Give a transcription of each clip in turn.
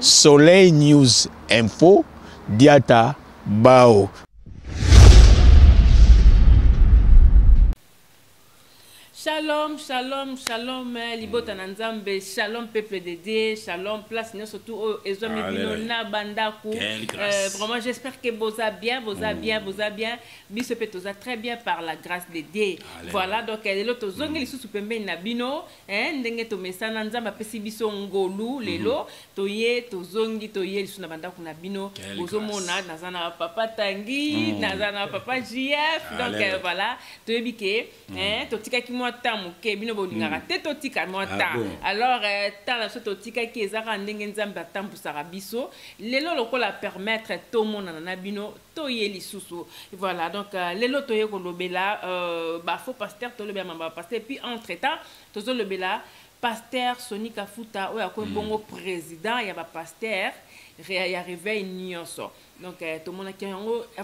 Soleil News Info, Diata Bao. Shalom, shalom, shalom, libota nanzambe, shalom peuple de Dieu, shalom place, nous surtout ezome bino na bandaku. Vraiment, j'espère que vous a bien, biso peut très bien par la grâce de Dieu. Voilà, donc les autres zongi sous pembe na bino, ndenge to mesana nzamba pesi biso ngolu lelo, toye to zongi toye sous na bandaku na bino, ozomona nazana papa Tanguy, nazana papa JF, donc voilà, toyebi ke, to tika ki moi tamuke bino bolingaka te totika moi ta alors ta la so totika ki ezaka ndenge nzambe atambusaka biso lelo lokola permettre to mona na bino toye lisusu voilà donc lelo toye kolobela ba faux pasteur to lobela mamba pasteur puis entre temps tozo lobela pasteur Sony Kafuta oya ko bongo président ya ba pasteur ya réveil nyonso donc tout le monde qui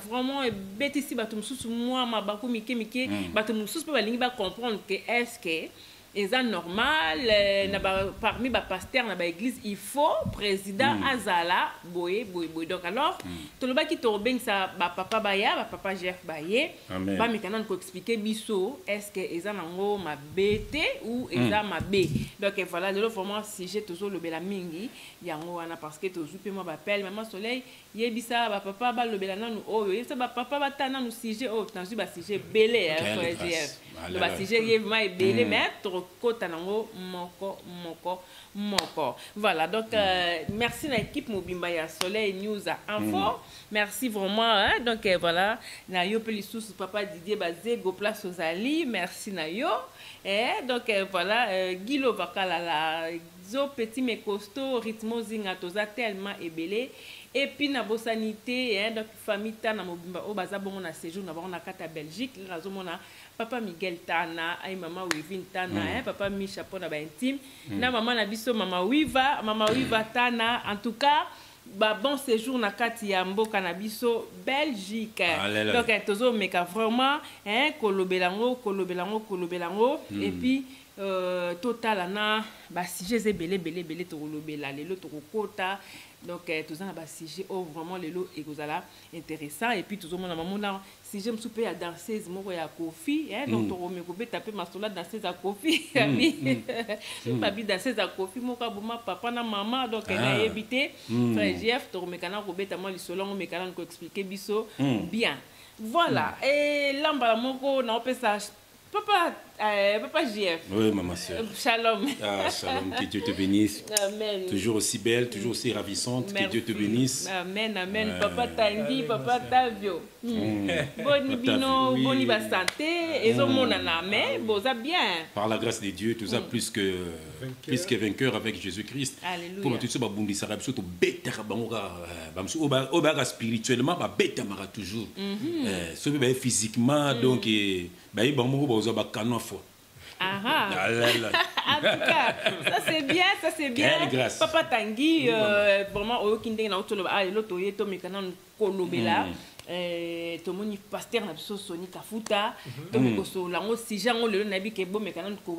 vraiment bêtisi bato mususu moi mabaku mike bato mususu pe balingi ba comprendre que est-ce que c'est normal parmi ba pasteur na ba église il faut président azala boye donc alors tout le bas qui tourbe ça ba papa baya ba papa Jeff baye ba mikana ko expliquer biso est-ce que eza nango ma bete ou eza ma b donc voilà le vraiment sujet toujours le bela mingi yango wana parce que toujours pe moi appelle maman soleil yebisa ba papa ba le bela nanu oyo yebisa ba papa ba tana nu sujet oh tanzu ba sujet belé Jeff le ba sujet yebima e belé mais kota nango moko voilà donc merci à l'équipe Mobimba ya Soleil News Info merci vraiment donc voilà na yo pelisous papa Didier Bazego place aux Ali merci na yo et donc voilà Guilo Bakala la zo petit mais costaud rythmo zinga toza tellement ébélé et puis na bosanité donc famille tana Mobimba o baza bongo na séjour na bongo na kata Belgique la zo mona papa Miguel Tana ay mama Wivin Tana papa Micha pona ba intime na maman na biso mama Wiva Tana en tout cas ba bon séjour na kati ya mboka na biso Belgique donc tozo meka vraiment kolobelango et puis total na ba sujet belé to kolobela lelo to kokota donc tout ça na ba sujet vraiment lelo ekozala intéressant et puis toujours mon maman na si j'aime souper à danseuse moko ya Kofi donc to romeko beta pe masola danseuse à Kofi babi danseuse à Kofi moko boma papa na maman donc na éviter frère Jeff to romekana ko beta moi lisolo mekana ko expliquer biso bien voilà et lamba moko na opesa Papa JF. Oui, maman sœur. Shalom. Ah, shalom, que Dieu te bénisse. Amen. Toujours aussi belle, toujours aussi ravissante. Merci. Que Dieu te bénisse. Amen, amen. Papa Tanguy, Papa Tavio. Boni bino, boni ba santé. Et zo monana, mais boza bien. Par la grâce de Dieu, tout ça plus que vainqueur avec Jésus-Christ. Alléluia. Pour tout ça, ba bundi sara biso to beta bangoka, bamsu oba spirituellement ba beta mara toujours. So be physiquement donc ba bango boza ba canon fort. En tout cas, ça c'est bien. Quelle grâce. Papa Tanguy, vraiment, au Kindé, na otolo, l'autre, to mikana kolobela. To moni pasteur na biso Sony Kafuta, to mikoso lango si jango le na bi ke bo mekana ko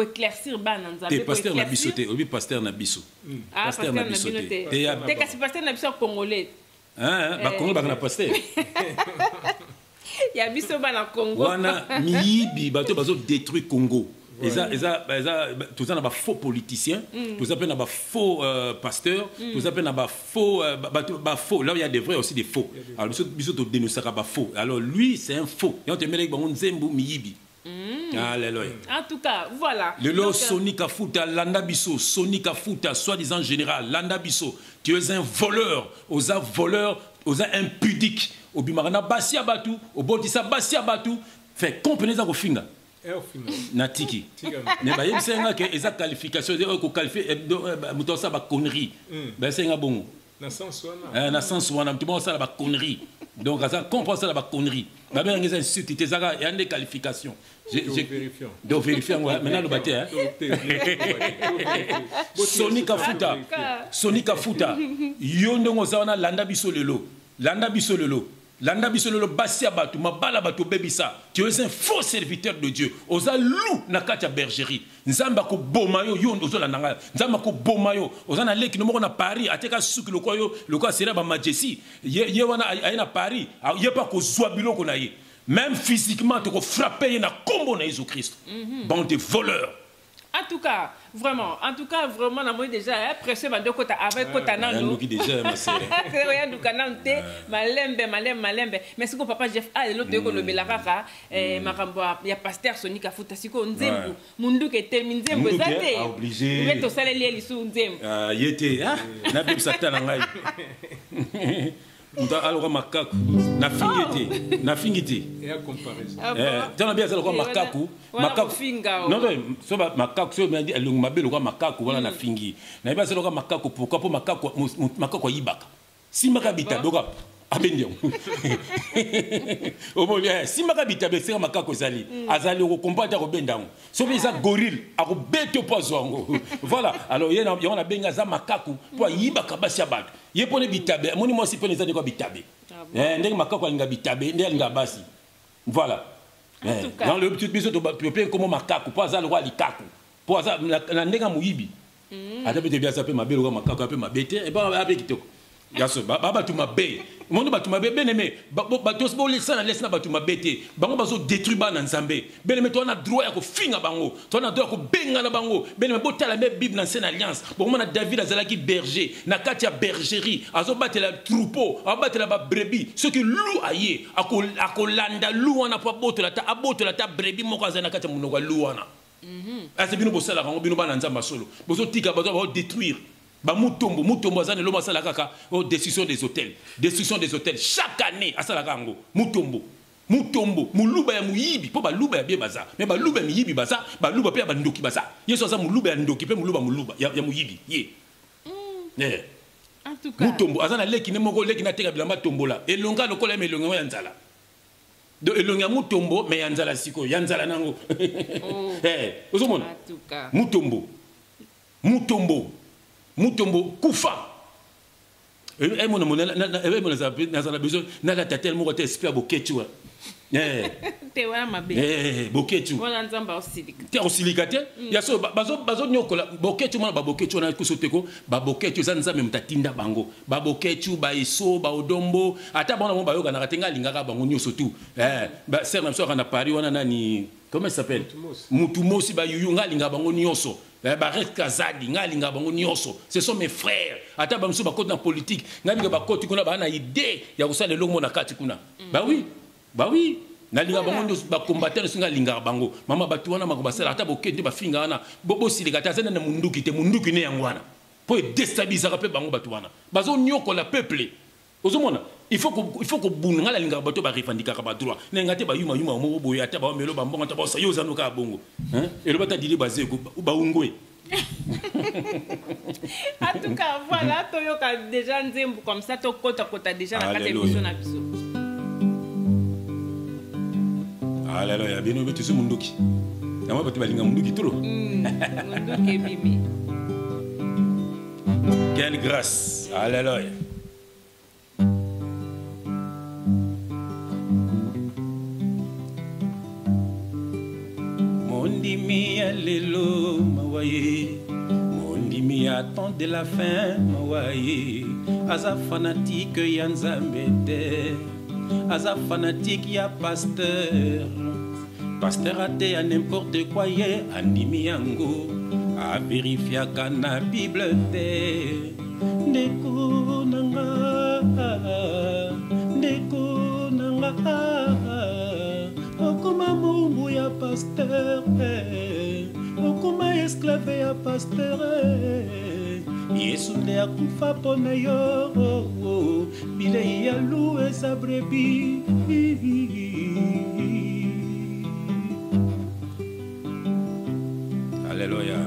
éclaircir ba na nzambe ko pasteur na biso te, obi pasteur na biso. Pasteur na biso te. Te kasi pasteur na biso congolais. Ba Congo ba na pasteur. Ya biso ba na Congo. Wana miyibi bato bazo détruire Congo. Tout ça na ba faux politiciens, tout ça na ba faux pasteurs, tout ça na ba faux là il y a des vrais aussi des faux. Alors biso to dénoncer ba faux. Alors lui c'est un faux. Et on te met avec bango nzembo miyibi. Alléluia. En tout cas, voilà. Le lot Sony Kafuta, Landa Bisso, Sony Kafuta, soi-disant général, Landa Bisso, tu es un voleur, aux impudique, au bimarana Bassia Batu, au Botissa Bassia Batu, fait comprenez ça au final. Natiki. Ne ba yem senga ke eza qualification de ko qualifier muto sa ba connerie. Ben senga bon. Na sens wana tu bon ça ba connerie. Donc ça comprend ça la connerie. Ba ben ngeza insulte te zaka ya des qualifications. Donc vérifier maintenant le bâti hein. Sony Kafuta. Yo ndongo za wana landa biso lelo. Landa biso le basia batu mabala batu bebisa. Tu es un faux serviteur de Dieu. Oza lou na katia bergerie. Nzamba ko bomayo yo ozo la nanga. Nzamba ko bomayo. Oza na leki no mo na Paris ateka suki le quoi sera ba majesty. Ye wana ayena Paris. Ye pas ko zwa biloko na ye. Même physiquement tu ko frapper na combo na Jésus Christ. Bande de voleurs. En tout cas, vraiment, on a moi déjà pressé ma deux côtés avec Kotanano. Qui déjà ma sœur. C'est rien du canal T, malembe. Mais ce que papa Jeff a l'autre que le belakaka makamboa ya pasteur Sonika Futa siko nzembu. Mundu ke termine nzembu zate. Obligé. Mais to sale lié lisu nzembu. Ah, yete na bib satana ngai. Alors makaku na fingiti et à comparaison dans bien ça le makaku non so makaku so me dit le mabelo kwa makaku wala na fingi na bien ça le makaku pourquoi pour makaku yibaka si makabita doka abendio omolia si makabita be sera makaku zali azali ko combattre ko bendango so be ça gorille a ko beto pozongo voilà alors on a benga za makaku pour yibaka basia batu ye pone bitabe moni mo si pone za de ko bitabe ndenge makaku alinga bitabe ndenge alinga basi voilà dans le petit biso to plein comme makaku pour za le roi likaku pour za na ndenge muyibi ata bete bien ça peut mabelo ko makaku peut mabete et ba avec kitoko yaso baba tu mabe mondo batu mabe beneme batos bo laisse batu mabete bango bazo détruire ba na nzambe beneme to na droit ya ko finga bango to na droit ko benga na bango beneme botala me bible na ancienne alliance bon na David azalaki berger na katia bergerie azo batela troupeau abatela ba brebis ce qui lou aye akolanda lou wana pa botola ta brebis moko azana katia munoko lou wana c'est bino bosala rango bino ba na nzamba solo bozo tika bazo détruire. Mutombo azane lo masala kaka destruction des hôtels chaque année asala kango mutombo muluba ya muyibi po baluba ya bien baza mais baluba ya muyibi baza baluba pe ya bandoki baza yeso za muluba ya ndoki pe muluba ya muyibi ye en tout cas mutombo azana leki ne moko leki na teka bilamba tombola elonga lokola melonga ya nzala do elonga mutombo mais ya nzala siko ya nzala nango ozomona en tout cas mutombo kufa na besoin na la tellement côté esprit boketu te wana mabe boketu wana nzamba osilika te osilika te ya so bazo nyokola boketu mona baboketu na kusoteko baboketu za nzambe mtatinda bango baboketu ba iso ba odombo ata bona mo bayoka na katenga lingaka bango nyoso tu ba ser na so kana Paris wana nani comment ça s'appelle mutumosi ba yuyunga linga bango nyoso ba rekazadi ngalinga bango nyoso ce sont mes frères ata ba mso ba côté na politique ngalinga ba côté kuna ba na idée ya kusala longo na kati kuna bah oui na linga bango nyo ba combattant singa linga bango mama batu wana makoba sala ata bokende ba finga wana bobo silika ta zana na munduki ne yangwana pour déstabiliser pe bango batu wana bazo nyoko la peuple ozomona il faut que bunga la linga bato ba revendiquer ba droit nenga te ba yuma mo boye ata ba melo ba mbonga ta ba sa yo zanu ka bongo et le bata dili basé ko ba ungwe. En tout cas voilà toyoka déjà nzembu comme ça to kota déjà na kata émission na biso. Alléluia, bien au tu munduki. Na moi bato balinga munduki trop. Munduki mimi. Quelle grâce. Alléluia. Mondimi allélo mawaye. Mondimi attend de la fin mawaye. Aza fanatique yanzambete. Aza fanatique ya pasteur. Pasteur a dit à n'importe quoi yé andimi yango. A vérifier à la Bible te. Ndeko nanga. Okuma mungu ya pasteur. Okuma esclave ya pasteur. Yesu nde akufa pona yo. Bile ya loué sa brebis. Alléluia.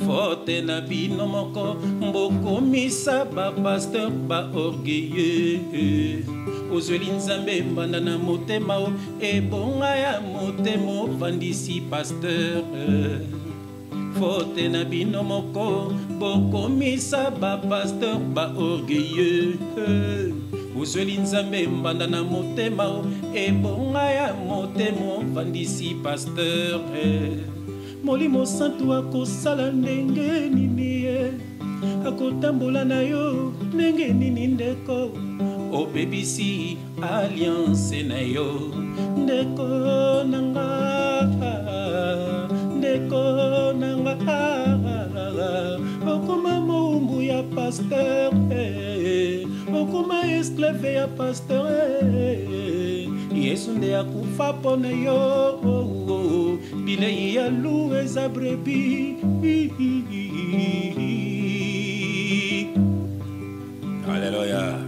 Forte na bino moko mboko misa ba pasteur ba orgueilleux. Ozweli nzambe mbanda na motema o ebonga ya motema vandisi pasteur. Forte na bino moko boko misa ba pasteur ba orgueilleux. ozweli nzambe mbanda na motema ebonga ya motema vandisi pasteur molimo santu akosala ndenge nini ye akotambola na yo ndenge nini ndeko obebisi alliance na yo ndeko nanga okoma moumbu ya pasteur okoma esclave ya pasteur yesu nde akufa mpo na yo bilei ya lu eza brebi. Alléluia.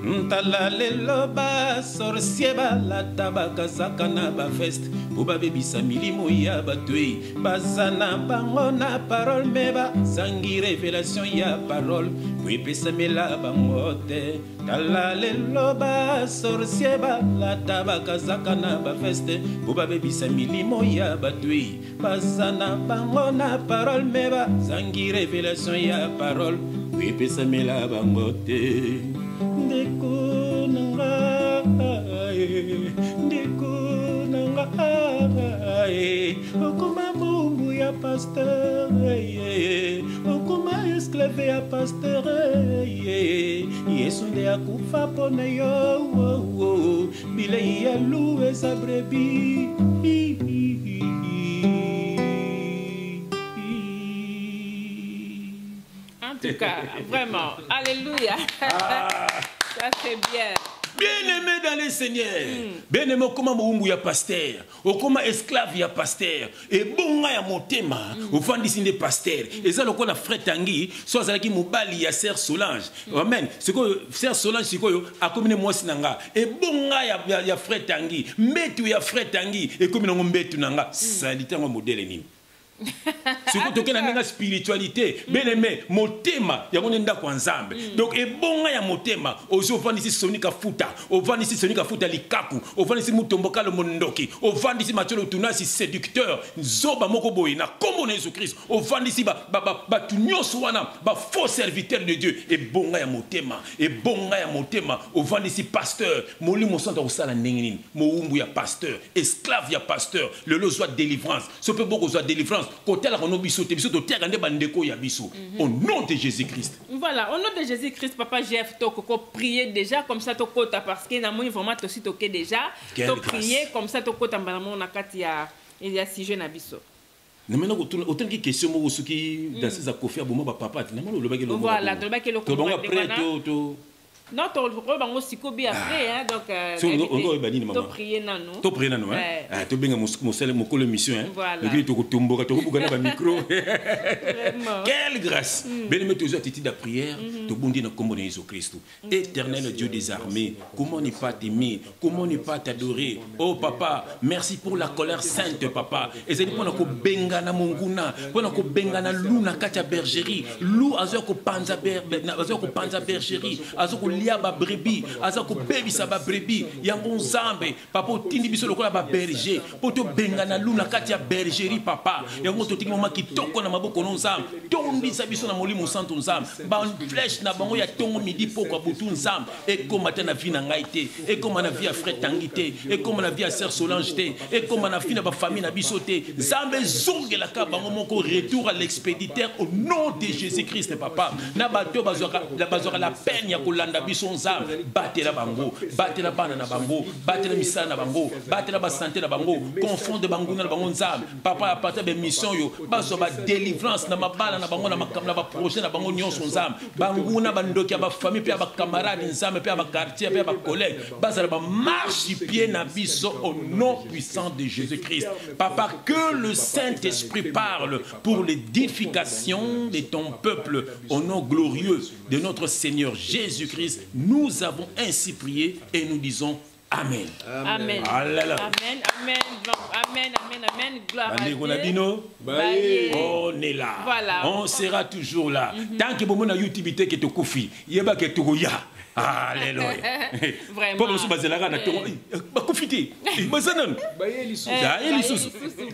Ntala lelo ba sorcier balata bakazaka na ba fest po babebisa milimo ya batwe bazana bango na parole me bazangi révélation ya parole po epesamela bango te. Tala lelo ba sorcier balata bakazaka na ba fest po babebisa milimo ya batwe bazana bango na parole me bazangi révélation ya parole po epesamela bango te. Ndeko nanga okoma moumbu ya pasteur okoma esclave ya pasteur yesu nde akufa mpo na yo bilei ya lu eza brebi. En tout cas, vraiment, alléluia. Ça c'est bien. Bien-aimé dans le Seigneur, bien-aimé comment moumbu ya pasteur, okoma esclave ya pasteur, et bonga ya motema, au fond d'ici des pasteurs, et ça le quoi la frère Tanguy, soit ça qui mobali ya Sœur Solange, amen. C'est que Sœur Solange c'est quoi a comme moi sinanga, et bonga ya frère Tanguy, metu ya frère Tanguy, et comme on metu nanga, salite un modèle ni. C'est que tu as une spiritualité, bien aimé, motema, ya monenda kwa nzambe. Donc e bonga ya motema, ozo vandi si sonika futa, o vandi si sonika futa likaku, o vandi si mutomboka le mondoki, o vandi si matolo tunasi séducteur, zoba moko boy na kombo na Jésus Christ, o vandi si ba tunyoso wana, ba faux serviteur de Dieu, e bonga ya motema, o vandi si pasteur, molimo santa osala ndengini, moumbu ya pasteur, esclave ya pasteur, le lozwa délivrance, ce peut beaucoup soit délivrance. Au nom de Jésus-Christ. Voilà, au nom de Jésus-Christ, Papa Jeff, tu as prié déjà comme ça, tu as parce que dans mon vraiment aussi toqué déjà. Tu as prié comme ça, tu as il y a 6 jeunes abisso. Maintenant, autant de questions qui dans ces affaires, papa, voilà, tu as non, tu as aussi coupé après, donc tu prier non. Tu prier non, hein? Tu bien mon mission, hein? Et puis tu tomberas, tu regardes le micro. Quelle grâce! Bien aimé, tu as attitude de prière, tu bondis dans comme Jésus Christ. Éternel Dieu des armées, comment ne pas t'aimer, comment ne pas t'adorer? Oh papa, merci pour la colère sainte, papa. Et c'est pour que bengana monguna, pour que bengana luna katia bergerie, lou azoko panza bergerie, azoko lia ba brebi, azoko bebi sa ba brebi, yango nzambe, papa otindi biso lokola ba berger, poto bengana luna katia bergerie papa, yango totiki mama kitoko na maboko no nzambe, tondi sa biso na molimo santo nzambe, ba flèche na bango ya tongo midi poko butu nzambe, et comme na vie na ngai te, et comme na vie à frère Tanguy te, et comme na vie à Sœur Solange te, et comme na vie na ba famille na biso te, nzambe zongela ka bango moko retour à l'expéditeur au nom de Jésus-Christ papa, na bato bazora la peine ya kolanda biso nzambe, batela bango, batela bana na bango, batela misala na bango, batela ba santé na bango, confondre bango na bango nzambe, papa a partir de mission yo, bazo ba délivrance na mabala na bango na makamla ba projet na bango nyonso nzambe, bango na bandoki ba famille pe ba camarade nzambe pe ba quartier pe ba collègue, bazala ba marche pied na biso au nom puissant de Jésus-Christ. Papa, que le Saint-Esprit parle pour l'édification de ton peuple au nom glorieux de notre Seigneur Jésus-Christ. Nous avons ainsi prié et nous disons Amen. Amen. Amen. Amen. Amen. Amen. Amen. Amen. Gloire à Dieu. On est là. Voilà. On sera toujours là. Tant que vous avez YouTube, que tu koufi, yeba que tu goya. Alléluia. Vraiment. Pour nous baser là, na koufiti. Bazanan.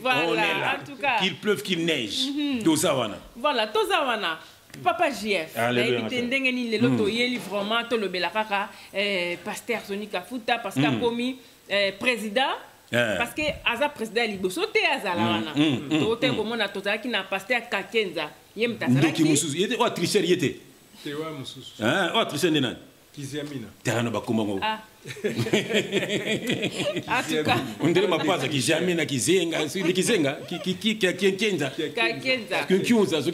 Voilà. En tout cas. Qu'il pleuve, qu'il neige. Tozawana. Voilà. Tozawana. Papa JF, ndenge le loto yeli vraiment to le belakaka pasteur Sony Kafuta parce qu'a commis président parce que aza président liboso te azala wana to te komona tozaki na pasteur Kakenza yemta sala ki mususu yete o tricher yete te wa mususu o tricher nena Kiziamina terano bakumango en tout cas on dirait ma passe qui jamais na kizenga qui kenza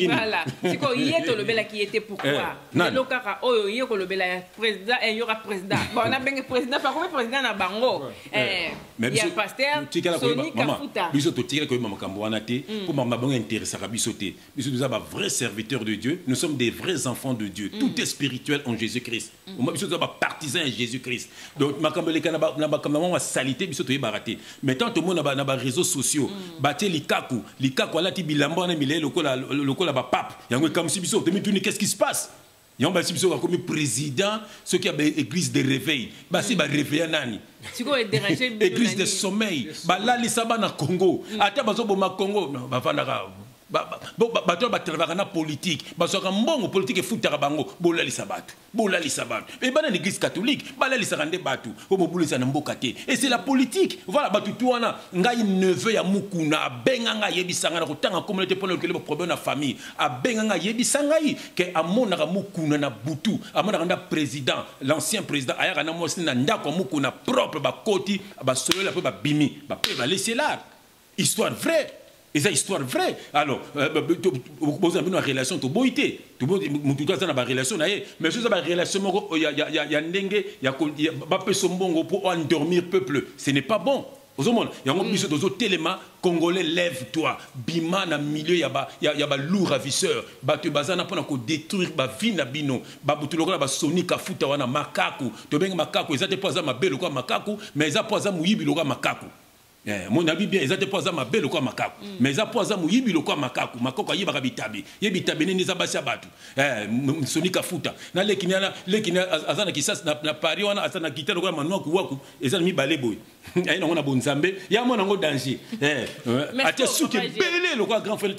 voilà siko yeto le bela qui était pourquoi le kaka oyo yeko le bela président et y aura président bon on a bien président pas comme président na bango il y a pasteur Sony Kafuta biso to tire ko mama kambo wana te pour mama bango intéressé ka biso te biso nous avons vrais serviteurs de Dieu, nous sommes des vrais enfants de Dieu, tout est spirituel en Jésus-Christ biso to ba partisans en Jésus-Christ. Donc ma salité biso to baraté mais tant tout le monde na ba réseaux sociaux baté likaku ala ti bilamba na milé lokola ba pape yango comme si biso te mituni qu'est-ce qui se passe yango ba si biso comme président ce qui a église de réveil ba si ba réveiller nani siko déranger église de sommeil ba la lisaba na Congo ata bazo boma Congo ba fandaka bato batravaillent na politique basoka mbongo politique efutaka bango bolalisa bato et bana l'église catholique balalisa rande bato po bobulisa na mboka te et c'est la politique voilà bato tuana ngai neveu ya mukuna abenga nga yebisanga na kotanga communauté pour le problème na famille abenga nga yebisanga ke amonaka mukuna na butu amonaka na président l'ancien président ayaka na mosi na ndako mukuna propre bakoti basolola pe babimi ba pe ba laisser là histoire vraie. Et c'est une histoire vraie. Alors, vous avez une relation, tu as une relation, mais si vous avez une relation, il y a un pour endormir le peuple. Ce n'est pas bon. Il y a un élément congolais, lève-toi. Bima, dans le milieu, il y a un lourd ravisseur. Tu as détruire la vie na bino. Tu as Sony Kafuta wana makaku. Tu as makaku, ils ont pas za mabelo kwa makaku, mais ils ont pas za muyibi kwa makaku. Mon ami bien ils ont pas za mabelo kwa makaku mais ils ont pas za muyibi kwa makaku makoko yiba kabitabi yebitabe nini za basi abatu Sony Kafuta na lekina azana kisasa na Paris wana azana kitalo kwa manwa kuwaku ezana mi baleboy aina ngona bonzambe ya mona ngo danger ate suki belé le grand frère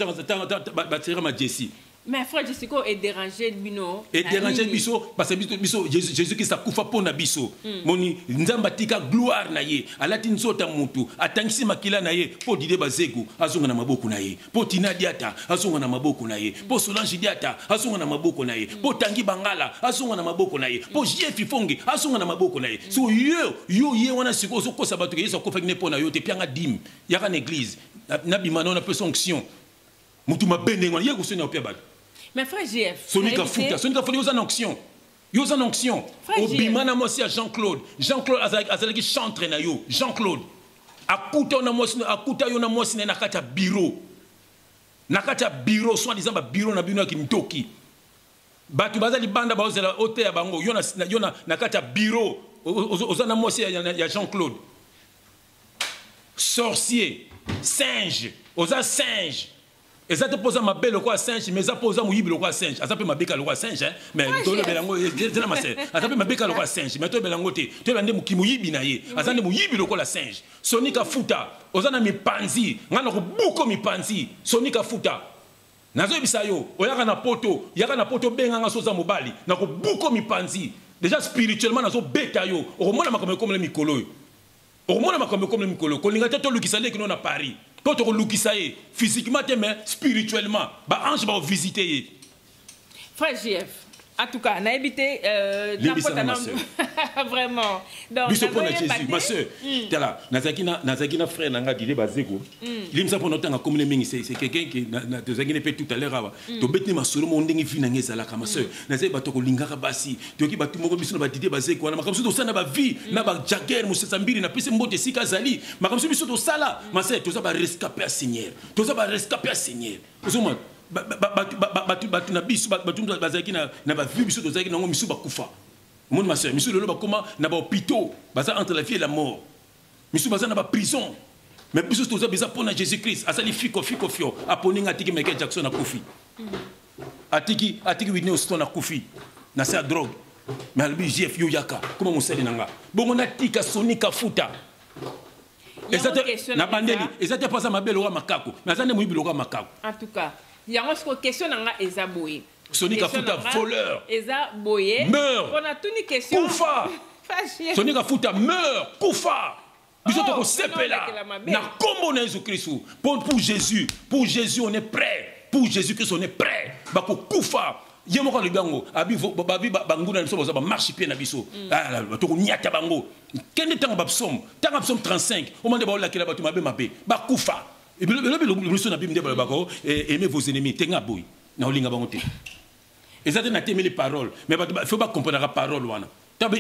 batira ma Jessie. Mais frère Jessico est dérangé bino. Et dérangé biso parce que biso Jésus qui sakufa pona biso. Moni nzamba tika gloire na ye. Alati nzota mutu. Atangisi makila na ye. Po dide bazegu azunga na maboko na ye. Po tina diata azunga na maboko na ye. Po Solange diata azunga na maboko na ye. Po Tangi Bangala azunga na maboko na ye. Po Jeff Fonge azunga na maboko na ye. So yo ye wana siko so kosa batu ke yeso kofa ne pona yo te pianga dim. Yaka na église. Na bimana na pe sanction. Mutu mabende ngwana ye kusona opia batu. Mais frère JF, Sony Kafuta, il y a une onction. Il y a une onction. Au Bimana, moi, c'est Jean-Claude. Jean-Claude, qui chante na yo. Jean-Claude. Akuta, yon a moi, c'est nakata bureau. Nakata bureau, soit disant, bureau na bino ki mtoki. Batu bazali banda ba ozela hotel ya bango. Yona nakata bureau. Ozana moi, c'est Jean-Claude. Sorcier, singe, oza singe. Et ça te pose ma belle quoi singe mais ça pose mu yibi le quoi singe ça peut ma beka le quoi singe mais to le belango c'est ma sœur ça peut ma beka le quoi singe mais to belango te to bande mu kimu yibi na ye azande mu yibi le quoi la singe Sony Kafuta ozana mi panzi ngana ko buko mi panzi Sony Kafuta nazo bisa yo oyaka na poto benga nga soza mobali na ko buko mi panzi déjà spirituellement nazo beta yo omona makambe comme le mikolo yo omona makambe comme le mikolo ko linga to lukisa le kino na Paris. Quand on look physiquement, mais spirituellement, bah ange va visiter. Frère JF, en tout cas, on a évité vraiment. Donc, ma soeur, tu là, Nazakina frère nanga dile bazeko. Limsa pour notre temps comme les mingi c'est quelqu'un qui Nazakina fait tout à l'heure. To betni ma soeur mon ndingi fina ngeza la ma soeur. Nazai batoko lingaka basi. To ki batu moko biso na badide bazeko na makamso to sana ba vie na ba jaguer mo sambiri na pese mbote sika zali. Makamso biso to sala. Ma soeur to za ba rescaper Seigneur. To za ba rescaper Seigneur. Ozoma batu na biso batu bazaki na ba vie biso to zaki na ngo misu bakufa. Mon ma soeur, monsieur le loba comment na ba hôpitaux, baza entre la vie et la mort. Monsieur baza na ba prison. Mais biso to za biza pona Jésus-Christ, asali fiko fio, aponi nga tiki Michael Jackson na kofi. Atiki Whitney Houston na kofi. Na sa drogue. Mais albi JF yo yaka, comment mon seli nanga. Bongo na tika Sony Kafuta. Na bandeli, ezate pas ma belle wa makako. Mais azane muibi lo makako. En tout cas, il y a une question nanga ezaboye. Sonika Futa voleur. Eza boye. Meurt. On a toutes les questions. Koufa. Sonika Futa meurt. Koufa. Biso toko sepela. Na kombo na Jésus-Christ. Pour Jésus. Pour Jésus, on est prêt. Pour Jésus-Christ, on est prêt. Bako Koufa. Yemo ka libango. Abi bangu na biso boza ba marche pied na biso. Ah, toko nyata bango. Kende tanga babsom. Tanga babsom 35. O mande ba la kila batu mabe mabe. Ba Koufa. Et puis le monsieur na bimde ba bako aimez vos ennemis. Tenga boy. Na olinga bango te. Ezate na teme les paroles. Mais il faut pas comprendre la parole wana.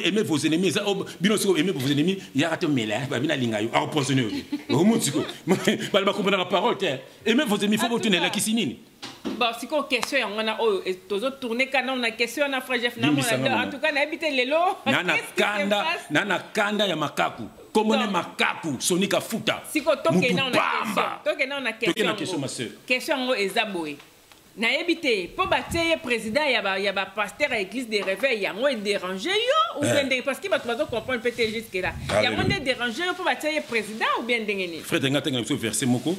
Aimez vos ennemis, aimez vos ennemis, il y a un mélange, il y a un empoisonné. Au monde, il va comprendre la parole. Aimez vos ennemis, il faut vous tenir la kissinine. Bon, si vous avez une question, on a toujours tourné quand on a une question, on a frère Jeff Namo. En tout cas, on a habité les lots. Nana kanda ya makaku. Comment est makaku, Sonika Futa. Si vous avez une question, question est zaboué. Na habité pour bâtir président il y a pasteur à l'église des réveils il y a moins dérangé yo ou bien parce que tu vas comprendre peut-être jusque là il y a moins dérangé pour bâtir président ou bien dengeni frère tenga tenga verset moko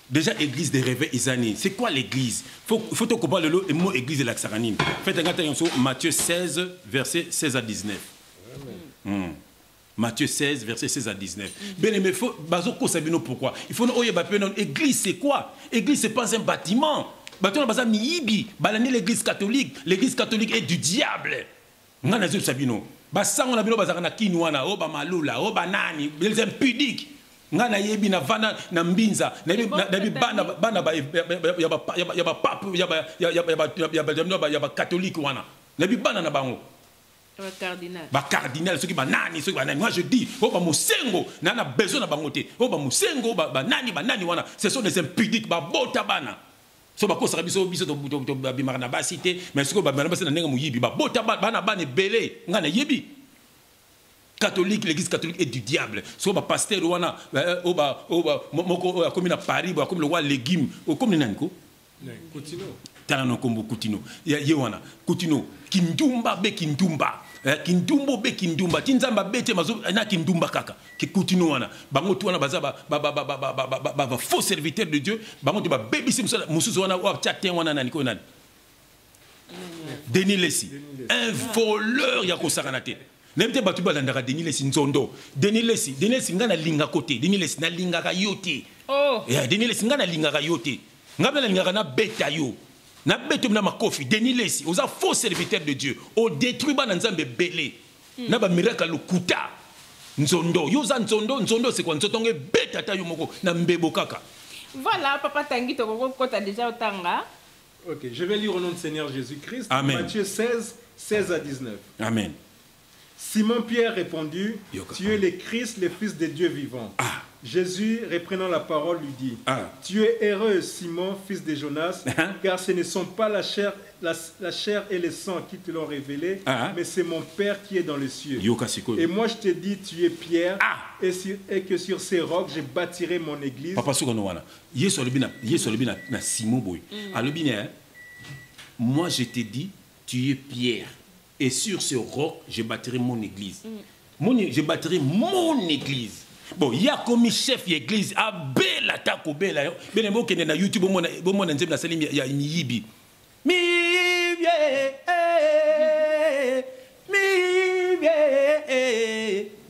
déjà église des réveils isani c'est quoi l'église faut te comprendre le mot église de l'Axaranine frère tenga tenga Matthieu 16 verset 16 à 19 Matthieu 16, verset 16 à 19. Bien aimé, pourquoi? Il faut nous église, c'est quoi? Église, c'est pas un bâtiment. Bâtiment, c'est miibi. L'église catholique. L'église catholique est du diable. On a des sabino. Basang on a bino bazarana kinwana, oba malula, oba nani, ils sont impudiques. Ngana yebi na vana na mbinza, na bana yaba catholique wana. Na bi bana na bango. Cardinal. Cardinal, ceux qui banani, ceux qui banani. Moi je dis, oh bah musengo, nana besoin na bangote. Oh bah musengo, banani wana. Ce sont des impudiques, bah bota bana. So bah kosa biso to bimarana basité, mais ce que bah bana na nenga muyibi, bah bota bana belé, ngana yebi. Catholique, l'église catholique est du diable. So bah pasteur wana, moko comme na Paris, comme le roi légume, comme naniko. Continue. Talano kombo Kutino. Yewana. Kutino. Kindumba be kindumba. Kindumbo be kindumba. Tinzamba bete mazo na kindumba kaka. Ki Kutino wana. Bango tu wana baza ba faux serviteur de Dieu. Bango tu ba baby sim musuzu wana wa chatin wana na niko nani. Denis Lessi. Un voleur ya kosakanate. Nemte batu balandaka Denis Lessi nzondo. Denis Lessi ngana linga côté. Denis Lessi na linga ka yote. Oh. Denis Lessi ngana linga ka yote. Ngabela linga na beta yo. Na betum na makofi Denis Lessi aux faux serviteurs de Dieu au détruit ba nzambe belé na ba miracle lukuta nzondo yoza nzondo c'est quoi nzotonge beta ta yo moko na mbebo kaka. Voilà papa Tanguy to ko ta déjà otanga. OK, je vais lire au nom du Seigneur Jésus-Christ. Matthieu 16 à 19. Amen. Simon Pierre répondit, tu es le Christ, le Fils de Dieu vivant. Jésus, reprenant la parole, lui dit, tu es heureux, Simon, fils de Jonas, car ce ne sont pas la chair et le sang qui te l'ont révélé, mais c'est mon Père qui est dans les cieux. Et moi, je te dis, tu es Pierre, et que sur ces rocs, je bâtirai mon église. Papa, Simon, moi, je te dis, tu es Pierre. Et sur ce roc, je bâtirai mon église. Je bâtirai mon église. Bon, il y a comme chef d'église, à bella tako bella. Bien aimé, qui est na YouTube, bon mon enzem na salim ya yibi. Mi bien,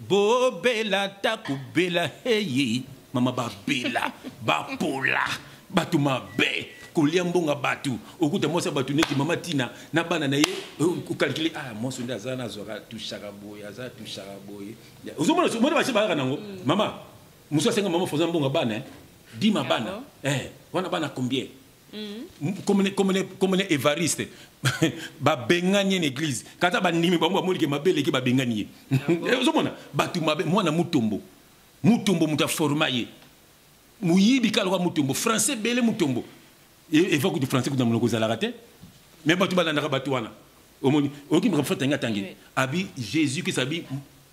bo bella tako bella hey, mama ba bella, ba pola, batuma be. Kolia mbonga batu okuta mosa batu neki mama tina na bana na ye ko calculer moi sonda zana zora tushaka boy aza tushaka boy uzomona ba sheba nango mama muso senga mama foza mbonga bana di ma bana wana bana combien comme Évariste ba benganye l'église kata ba nimi ba molike mabele ki ba benganye uzomona batu mabe mwana mutombo muta formaye muyibi kalwa mutombo français belé mutombo. Et il faut que les Français dans le la raté. Mais tu vas dans la batouana. Jésus qui s'habille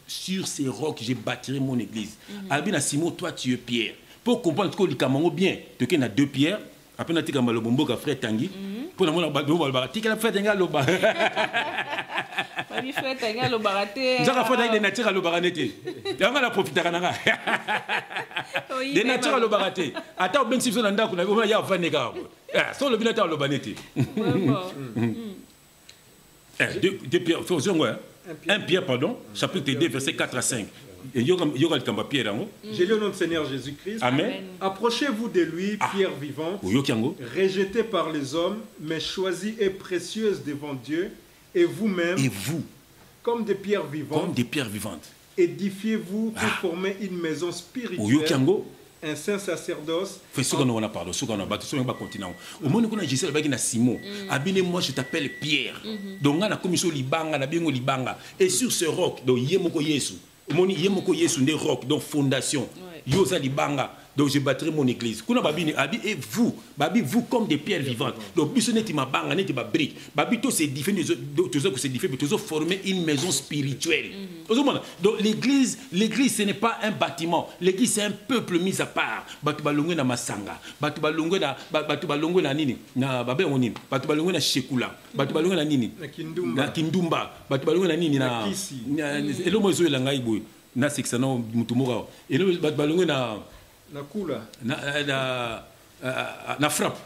sur ces rocs, j'ai bâtirai mon église. Abi na Simon, toi tu es Pierre. Pour comprendre que le Cameroun bien, tu as deux pierres. Après tu as le bombo frère Tanguy. Pour la frère Tanguy loba. Ami frère tanga lo baraté. Nzaka fota de nature lo baraté. Yanga la profiter kananga. De nature lo baraté. Ata ben si na ndako na o ya vanega. So le binata lo banete. De Pierre, un Pierre, pardon, chapitre 2, verset 4 à 5. J'ai lu au nom du Seigneur Jésus-Christ. Amen. Approchez-vous de lui, pierre vivante, rejetée par les hommes, mais choisie et précieuse devant Dieu, et vous-même, comme des pierres vivantes, édifiez-vous pour former une maison spirituelle, un saint sacerdoce. Moi je t'appelle Pierre. Donc on a commission libanga, et sur ce roc, donc yemoko Yesu. Moni yemoko Yesu ne roc, donc fondation. Yosa libanga. Donc je bâtirai mon église. Kuna babini abi et vous, babi vous comme des pierres vivantes. Donc biso neti mabanga neti ba brique. Babi to c'est différent, toujours que c'est différent, toujours former une maison spirituelle. Donc l'église ce n'est pas un bâtiment. L'église c'est un peuple mis à part. Batu balongwe na masanga, batu balongwe na nini, na babe onini, batu balongwe na shekula, batu balongwe na nini, na kindumba, batu balongwe na nini na elo mozo elanga iboy. Na seksana mutumura. Elo batu balongwe na na kula na frappe.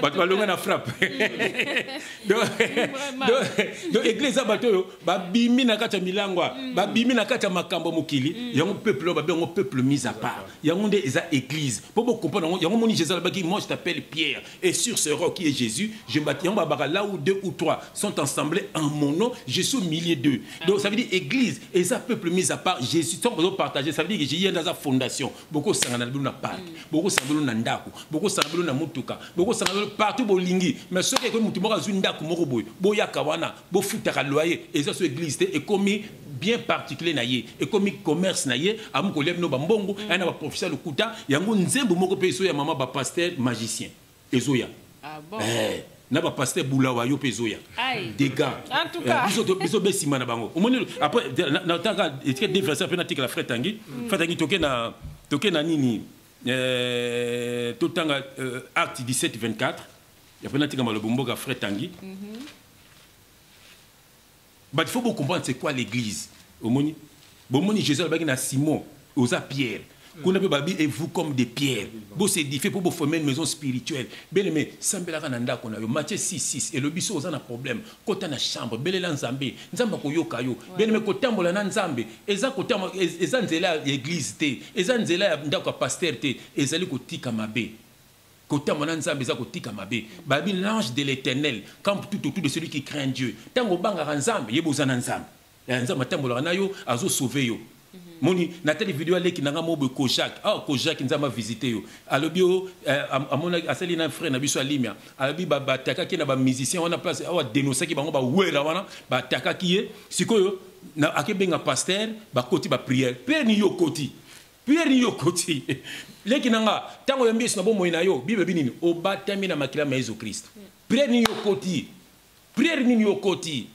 Batu balonga na frappe. Donc église abato ba bimi na kata milangwa, ba bimi na kata makambo mokili, yango peuple ba bengo peuple mis à part. Yango nde eza église. Pour vous comprendre, yango moni Jésus ba qui moi je t'appelle Pierre et sur ce roc qui est Jésus, je bâtis yango ba là où 2 ou 3 sont ensemblés en mon nom, je suis au milieu d'eux. Donc ça veut dire église et ça peuple mis à part, Jésus sont partager, ça veut dire que j'ai dans sa fondation. Beaucoup sangana na parc, beaucoup sangana na ndako, beaucoup sangana na mutuka, beaucoup sangana partout bolingi, mais ceux qui mutu moko zunda ko moko boy, boya kawana, bo futaka loyer et ça sur église et commis bien particulier na ye et comme commerce na ye amu ko lebno ba mbongo ana ba professeur lokuta yango nzembo moko pe so ya mama ba pasteur magicien ezoya na ba pasteur bulawa yo pe zoya des gars en tout cas biso besima na bango omoni après na tanga et des versets après na tika la frère Tanguy toke na nini totanga acte 17 24 y a pas na tika ma le bomboka frère Tanguy. Il faut comprendre c'est quoi l'église. Bomoni Jésus a Simon, osa Pierre. Qu'on appelle babi et vous comme des pierres. Vous c'est difficile pour vous former une maison spirituelle. Bien aimé, sambela kananda qu'on a eu Matthieu 6:6 et le biso osa na problème. Kota na chambre, belela nzambe, nzamba ko yoka yo. Bien aimé ko tambola na nzambe, eza ko tambola eza nzela l'église te, eza nzela ndako pasteur te, ezali ko tika mabe. Côté mon ensemble ça côté kamabe babi l'ange de l'Éternel campe tout autour de celui qui craint Dieu tango banga ensemble yebozana ensemble ensemble tambola na yo azo sauver yo moni na tele vidéo ale ki nanga mobo Kojak Kojak nzama visiter yo alobio amona asali na frère na biso alimia alobi ba taka ki na ba musicien on a place awa dénoncer ki bango ba wera wana ba taka ki ye sikoyo na akebenga pasteur ba koti ba prière père ni yo koti Pierre ni yokoti leki nanga tango yambi sina bo moina yo bible binini obatami na makila ma Yesu Christ Pierre ni yokoti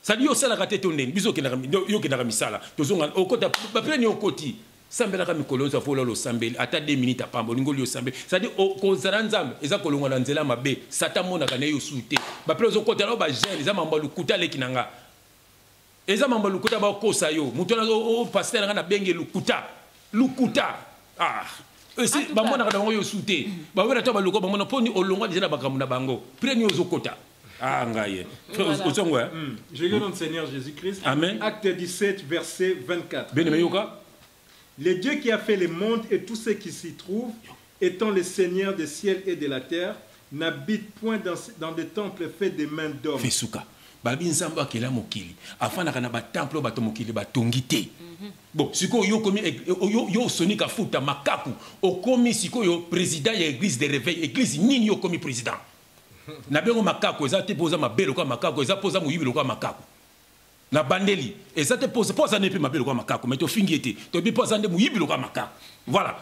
ça dit yo sala kateto ndeni biso yo kenaka misala tozonga okota Pierre ni yokoti sambela ka mikolo za fola lo sambeli ata 2 minutes apambo ngoli yo sambeli ça dit ko zara nzambe eza kolonga na nzela mabe sata mona kana yo sute ba pele zo kota lo ba jeune eza mamba lukuta leki nanga eza mamba lukuta ba kosa yo mutona o pasteur ngana benge lukuta si bamona kana yo sute ba wera to ba luko bamona poni olongwa déjà na bakamu na bango preni ozokota ngaye ozongwa je lis dans le Seigneur Jésus-Christ. Amen. Acte 17 verset 24. Benemeyoka le Dieu qui a fait les mondes et tout ce qui s'y trouve étant le Seigneur des ciels et de la terre n'habite point dans des temples faits des mains d'hommes. Fesuka babi nzambo akela mokili afana kana ba temple bato mokili batongi te. Bon, siko yo komi yo sonika futa makaku okomi siko yo président ya église de réveil église nini yo komi président na bengo makaku eza te poza mabelo kwa makaku eza poza muyibilo kwa makaku na bandeli eza te poza ne pe mabelo kwa makaku mais to fingi ete to bi poza nde muyibilo kwa makaku voilà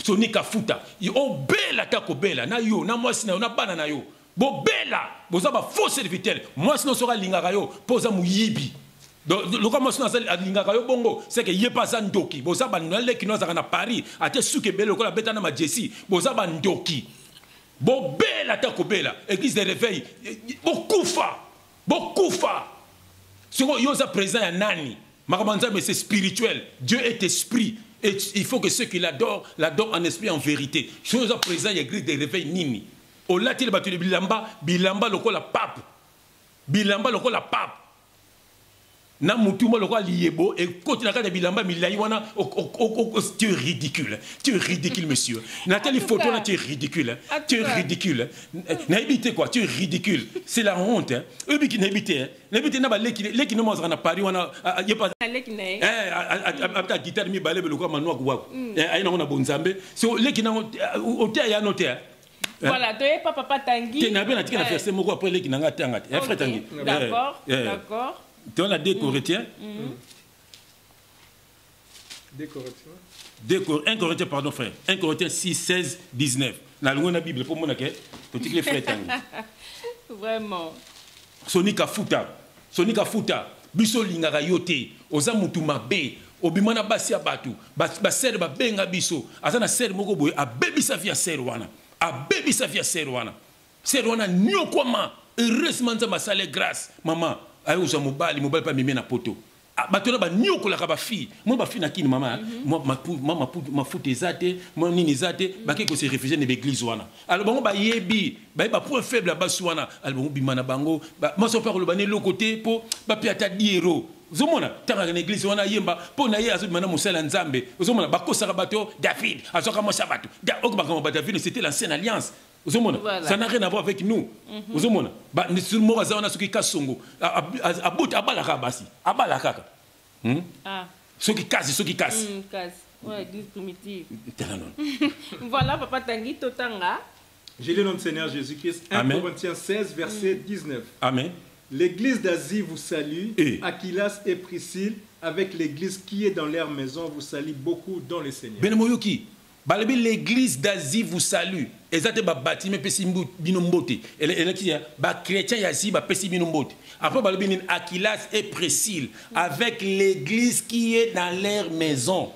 sonika futa yo bela ta ko bela na yo na mwasi na yo na bana na yo bo bela boza ba faux serviteur mwasi no soka lingaka yo poza muyibi. Donc, le commencement à l'ingaka bongo, c'est que yé pas ndoki. Boza banole qui nous a na Paris, a te souke belo ko la beta na ma Jessie. Boza bandoki. Bo bela ta ko bela. Église de réveil. Bo kufa. bokufa soko yoza présent ya nani makabanza mais c'est spirituel. Dieu est esprit et il faut que ceux qui l'adorent en esprit en vérité. Yoza présent ya église de réveil nini olati le batu de bilamba lokola pape na mutuma lokola liebo et quand na kata bilamba milai wana tu es ridicule monsieur Nathalie photo là tu es ridicule na habité quoi tu es ridicule c'est la honte hein eux qui n'habité na ba leki no mozana Paris wana y pas leki na ata guitare mi balebe lokola manwa kwa aina na bonzambe so leki na hôtel ya noter. Voilà, tu es papa Tanguy. Tu n'as pas dit que la fête moi après les qui n'ont pas tangate. Frère Tanguy. D'accord, d'accord. Tu as 2 Corinthiens. 2 Corinthiens. 1 Corinthiens pardon frère. 1 Corinthiens 6 16 19. Na la Bible pour moi que petit les frère Tanguy. Vraiment. Sonika futa. Biso lingaka yote. Oza mutu mabe. Obimana basi abatu. Ba ser ba benga biso. Azana ser moko boye abebisa via ser wana. Abebisa via ser wana nyokwama heureusement nzamba sale grâce maman ayo za mobali pa mimi na poto batona ba nyokola ka ba fille moi ba fille na kini maman moi ma foute zate moi nini zate ba ke ko se réfugier na l'église wana alors bango ba yebi ba point faible ba wana alors bango bimana bango moi so pa ko lobane le côté po ba piata diero zomona tanga na église wana yemba po na ye azobimana mosala nzambe zomona bakosaka bato David azoka mo sabato okba David c'était l'ancienne alliance. Voilà. Ça n'a rien à voir avec nous. Vous avez dit que nous avons dit que nous voilà, Papa Tanguy, Totanga. J'ai le nom du Seigneur Jésus-Christ. 1 Corinthiens 16, verset 19. Amen. L'église d'Asie vous salue. Aquilas et Priscille, avec l'église qui est dans leur maison, vous salue beaucoup dans le Seigneur. L'église d'Asie vous salue. Exactement, bâtiment pesi binombote. Et qui ba chrétien yasi ba pesi binombote. Après balobini Aquilas et Priscille avec l'église qui est dans leur maison.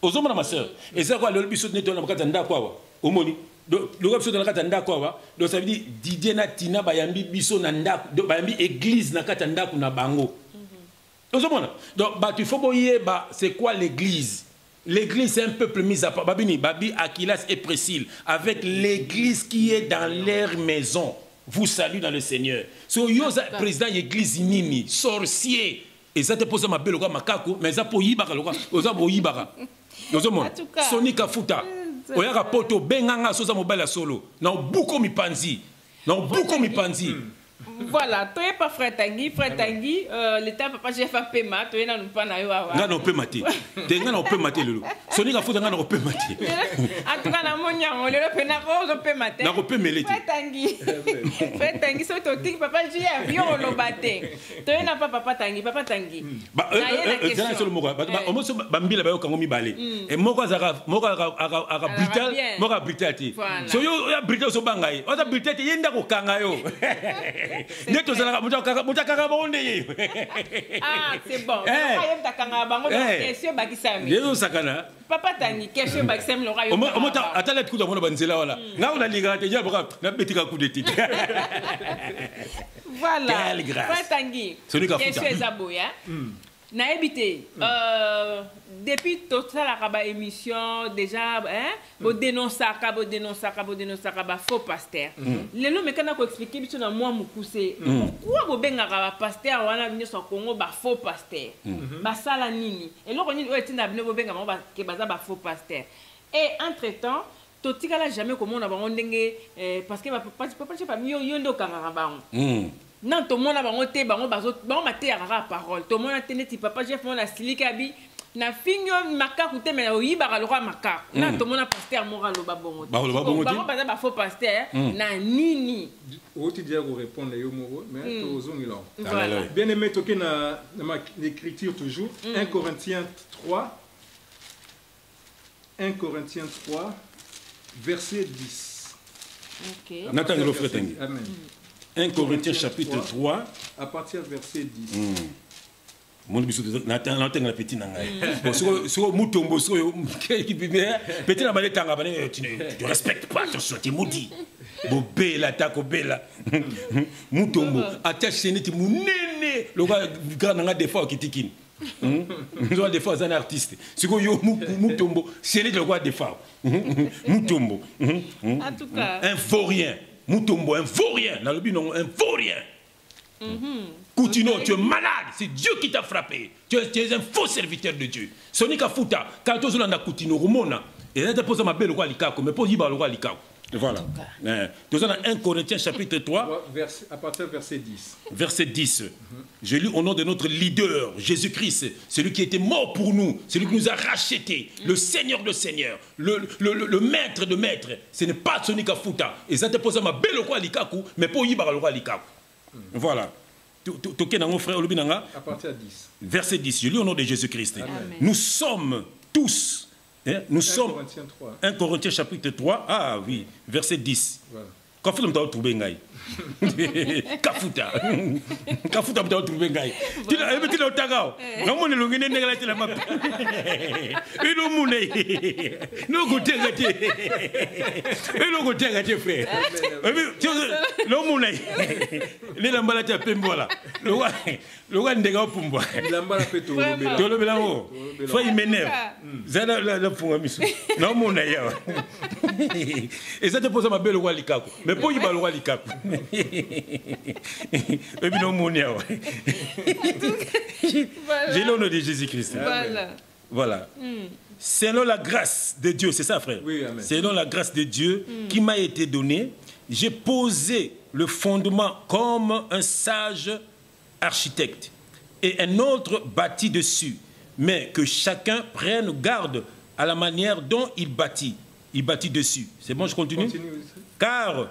Ozomona ma sœur. Et ça quoi le biso neto na bakata ndakwa. Omoni. Le biso na bakata ndakwa. Donc ça veut dire Didier na Tina bayambi biso na ndako. Bayambi église na kata ndako na bango. Ozomona. Donc ba tu faut boyer ba c'est quoi l'église? L'église c'est un peuple mis à part. Babini, Babi, Aquilas et Priscille, avec l'église qui est dans leur maison, vous salue dans le Seigneur. So yoza président l'église nini, sorcier. Et ça te pose ma belle makako, mais ça pour yibaka loka, oza bo yibaka. Ozomon. Sonika futa. Oyaka poto benganga soza mobile solo. Na buko mipanzi. Voilà, tu n'es pas frère Tanguy, l'état papa j'ai fait paiement, tu es dans le pan à yoa. Non, peut mater. Tu es dans le mater le. Soni ka futa ngana peut mater. En tout cas na monya on le pena ko peut mater. Na peut melete. Frère Tanguy, so to tik papa j'ai avion on le batté. Tu es na pas papa Tanguy. Ba dans sur le moko. Ba o mo so bambila ba yo kango mi balé. Et moko aga brutal ti. So yo ya brutal so bangai. O ta brutal ti yenda ko kanga yo. Ah, c'est bon. Papa Tanguy, question Baxem Laura. Attends, coup de mon banzela voilà. Là on a ligate, il a petit coup de titre. Voilà. Papa Tanguy. Question Zaboya. Na habité depuis toute la émission déjà bo dénoncer ba faux pasteur. Les lots mais quand on expliquer biso na moi mukuse pourquoi bo benga ba pasteur wana bino so Congo ba faux pasteur. Ba sala nini. Et loko nini o etina bino bo benga ba ke baza ba faux pasteur. Et entre-temps totikala jamais comment on a bango ndenge parce que papa yo ndo kanga bango. Non, tout le monde a monté, parole. Tout le monde a tenu papa, j'ai fait la silikabi. Na finyo makaku mais oyi ba le roi makaku. Non, tout le monde a pasteur moral au babongo. Ba faux pasteur na nini. Oti dia ko répondre yo moro, mais to zongi là. Bien aimé toke na l'écriture toujours 1 Corinthiens 3 verset 10. OK. Nathan le frère Tanguy. Amen. 1 Corinthiens chapitre 3 à partir du verset 10. Mon biso Nathan la petit nangai. So mutombo so petit na balé tanga balé tu respectes pas attention tu maudit. bobela tako bela mutombo attache neti munene loka grandanga des fois kitikini nous avons des fois un artiste si yo mutombo c'est le quoi des fois mutombo en tout cas un vaurien mutombo un vaurien na lobi non un vaurien. Coutinho, tu es malade, c'est Dieu qui t'a frappé. Tu es un faux serviteur de Dieu. Sonika Futa, quand tu es Coutinho, Romona, et là tu poses ma belle roi Likako, mais pas Yiba le roi Likako. Voilà. Tu es dans 1 Corinthiens chapitre 3. À partir du verset 10. Verset 10. Je lis au nom de notre leader, Jésus-Christ, celui qui était mort pour nous, celui qui nous a rachetés, le Seigneur de Seigneur, le maître de maître. Ce n'est pas Sonika Futa. Et ça te pose ma belle roi Likako, mais pas Yiba le roi Likako. Voilà. À partir de 10. Verset 10. Je lis au nom de Jésus-Christ. Nous sommes tous. Nous sommes. 1 Corinthiens chapitre 3. Ah oui. Verset 10. Voilà. Kafuta. Kafuta mta trouver ngai. Tila ebiti lo tagao. Ngamone lo ngene ngala tila map. Ilo mune. No gotenga te. Ilo gotenga te frère. Lo mune. Le lambala ta pembola. Lo wa ndega opumbwa. Lambala peto lobela. To lobela ho. Faut y m'énerve. Zala la funga misu. No mune ya. Et ça te pose ma belle wali kako. Mais pour y ba wali kako. J'ai l'honneur de Jésus-Christ. Voilà. Selon la grâce de Dieu, c'est ça, frère. Oui, amen. Selon la grâce de Dieu qui m'a été donnée, j'ai posé le fondement comme un sage architecte et un autre bâtit dessus. Mais que chacun prenne garde à la manière dont il bâtit. Il bâtit dessus. C'est bon, je continue? Car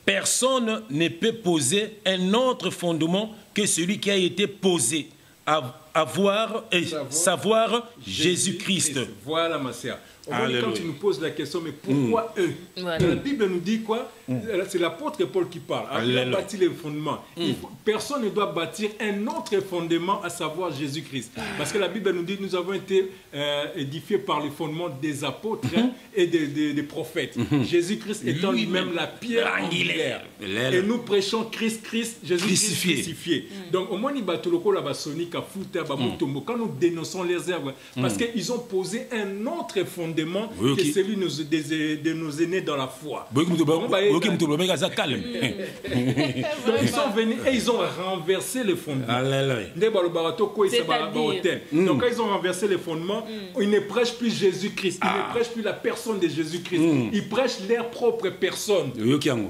personne ne peut poser un autre fondement que celui qui a été posé, savoir Jésus-Christ. Voilà, ma sœur. Quand tu nous poses la question, mais pourquoi eux? La Bible nous dit quoi? C'est l'apôtre Paul qui parle. Il a bâti les fondements. Personne ne doit bâtir un autre fondement, à savoir Jésus-Christ. Parce que la Bible nous dit que nous avons été édifiés par les fondements des apôtres et des prophètes. Jésus-Christ étant lui-même la pierre angulaire. Et nous prêchons Christ, Jésus-Christ crucifié. Donc, au moins, quand nous dénonçons les œuvres, parce qu'ils ont posé un autre fondement que celui de nos aînés dans la foi. Ils sont venus et ils ont renversé les fondements. Donc quand ils ont renversé les fondements, ils ne prêchent plus Jésus-Christ, ils ne prêchent plus la personne de Jésus-Christ, ils prêchent leur propre personne.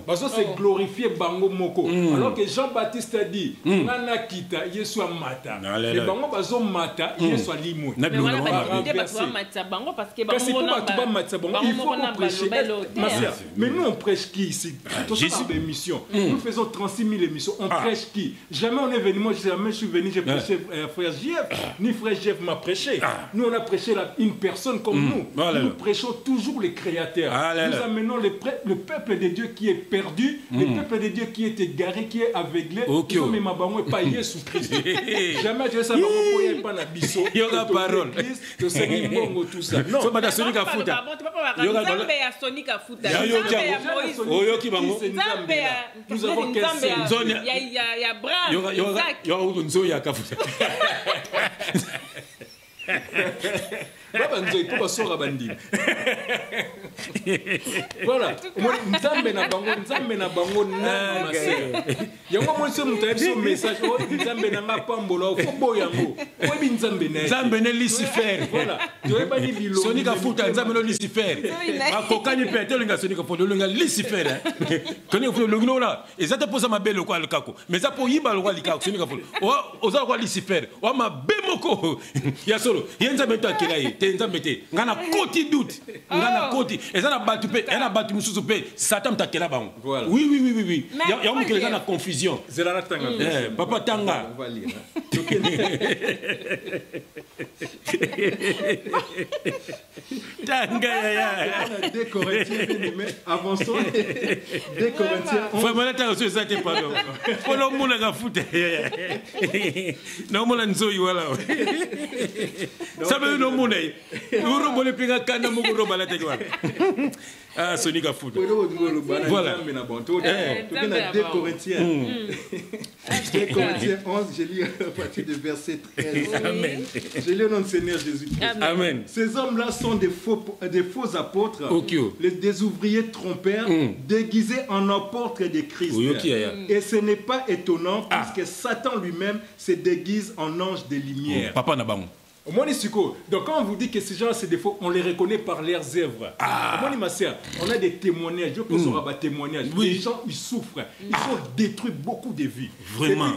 Parce que c'est glorifié Bango Moko. Alors que Jean-Baptiste a dit, Nana Kita, Yesu Mata. Et Bango Bazo Mata, Yesu Limou. Il faut qu'on prêche. Mais nous on prêche qui ici? Nous faisons 36 000 émissions. On prêche qui? Jamais on est venu. Moi jamais je suis venu, j'ai prêché frère JF. Ni frère JF m'a prêché. Nous on a prêché une personne comme nous. Nous prêchons toujours les créateurs. Nous amenons le peuple de Dieu qui est perdu, le peuple de Dieu qui est égaré, qui est aveuglé. Mais ma bango est pas Jésus Christ. Jamais je sais pas la biso. Il y a la parole. Tout ça. Non. Nous avons voilà. Nzambe na bango na masé. Yango mo se mutabiso message o nzambe na mapambola fo boyango. Ko bi nzambe na. Nzambe ne Lucifer. Voilà. Tu es pas ni bilo. Sonika futa nzambe no Lucifer. Akokani pete linga sonika fo linga Lucifer. Koni fo lungino la. Ezata posa mabelo kwa likako. Mais ça pour yiba lo kwa likako sonika fo. Oza kwa Lucifer. O ma bemoko. Ya solo. Nzambe to akelaye. Nzambe te. Ngana koti doute. Ngana koti. Ezana batu pe, ena batu mususu pe. Satan takela bango. Oui. Ya mo kele na confusion. Zelana tanga. Papa tanga. On va lire. Tanga ya. Des Corinthiens bien-aimés, avançons. Des Corinthiens. Vraiment là t'as reçu ça t'es pas donc. Pour le monde la foute. Non mon nzo yala. Ça veut no monde. ye. Uro bole pinga kana mo ro bala te kwa. Ah Sonika Fouta. Voilà. On a 2 Corinthiens. 2 Corinthiens 11, je lis à partir du verset 13. Amen. Je lis au nom du Seigneur Jésus-Christ. Amen. Ces hommes-là sont des faux apôtres, des ouvriers trompeurs, déguisés en apôtres de Christ. Et ce n'est pas étonnant, puisque Satan lui-même se déguise en ange de lumière. Papa Nabang. Donc quand on vous dit que ces gens, c'est des faux, on les reconnaît par leurs œuvres. On a des témoignages, je peux savoir des témoignages. Les gens, ils souffrent, ils ont détruit beaucoup de vies. Vraiment.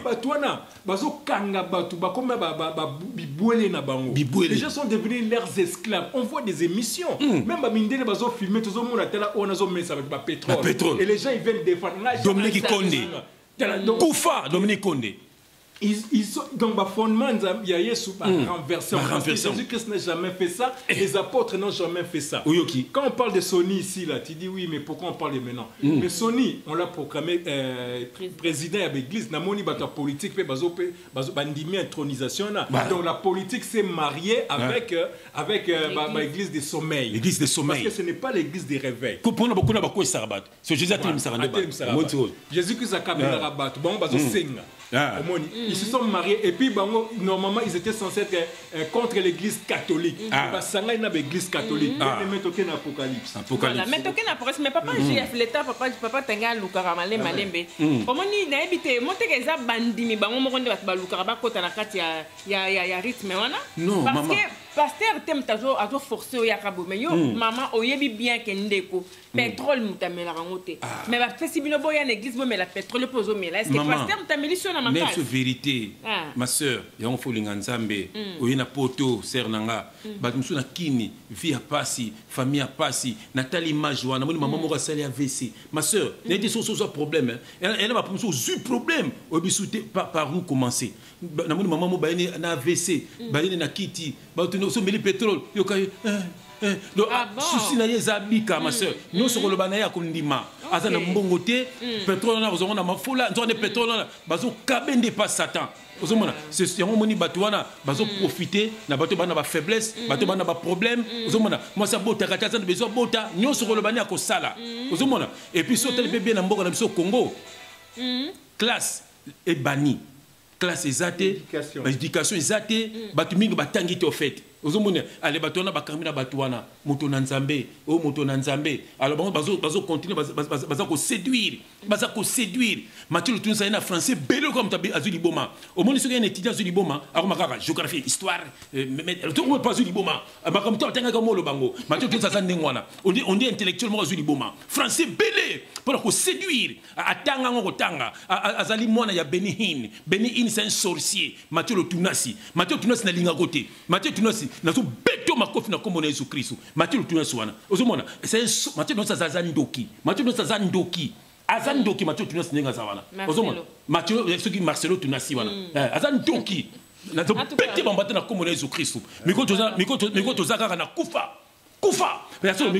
Les gens sont devenus leurs esclaves. On voit des émissions. Même Mindele bazo filmer, tout le monde a tel on a mis ça avec pétrole. Et les gens ils viennent défendre. Dominique Condé. Koufa, Dominique Condé. Ils sont donc le fondement il y a Yesu renversé. Jésus-Christ n'a jamais fait ça. Les apôtres n'ont jamais fait ça. Quand on parle de Sony ici là, tu dis oui, mais pourquoi on parle de maintenant? Mais Sony, on l'a proclamé président de l'église. Namoni bata politique fait bandimi intronisation. Donc la politique s'est mariée avec l'église des sommeils. L'église des sommeils. Parce que ce n'est pas l'église des réveils. C'est Jésus-Christ a caméra rabat. Bon, ils se sont mariés et puis normalement ils étaient censés être contre l'église catholique. Basanga ina l'église catholique. Mais toqué na Apocalypse. Mais toqué na Apocalypse mais papa JF l'état papa tanga lukara malembe. Omoni na ebité monte ke za bandimi bango mokonde ba lukara ba kota na kati ya rythme wana. Non parce maman. Que pasteur tem tazo azo forcer o yakabo mais yo maman oyebi bien ke ndeko pétrole mutamela rangote. Mais ba fesibino boya na église bo mais la pétrole pozo mais là est-ce que pasteur mutameli so na makasi. Mais vérité ma sœur yango folinga nzambe oyena poto sœur nanga batumsu na kini vie a pasi famille a pasi Nathalie Majwa na moni maman moko sali AVC ma sœur n'a été so problème elle va pomso zu problème obisouté par où commencer na moni maman mo ba na AVC ba na kiti ba to so meli pétrole yokai donc souci na yezabika ma sœur nous sur le banaya kondima azana mbongote pétrole na ozonga na mafola nzone pétrole na bazo kabende pas Satan ozomona c'est yango moni batwana bazo profiter na bato bana ba faiblesse bato bana ba problème ozomona moi ça bota kata de besoin bota nous sur le banaya ko sala ozomona et puis sotel bébé na mboka na biso Congo classe et bani classe ezate éducation ezate batu mingi batangi te au fait ozomona ale batona bakamina batwana moto na nzambe o moto na nzambe alors bazo continuer baza ko séduire Mathieu Lutunsa na français belo comme tabi azuli boma au monde soki un étudiant azuli boma akomaka géographie histoire mais tout pas azuli boma makam to tanga comme lo bango Mathieu Lutunsa za ndengwana on dit intellectuellement azuli boma français belé pour ko séduire atanga ngo tanga azali mwana ya Benihin c'est un sorcier Mathieu Lutunasi na linga côté Mathieu Lutunasi na so beto makofi na kombo na Yesu Kristo Mathieu Lutunasi wana ozomona c'est Mathieu Lutunasi za ndoki Mathieu Lutunasi za ndoki azandoki Mathieu Tunasi nenga zawana ozomona Mathieu soki Marcelo Tunasi wana azandoki na to pete bambata na kombo na Yesu Kristo miko to zaka na kufa ya so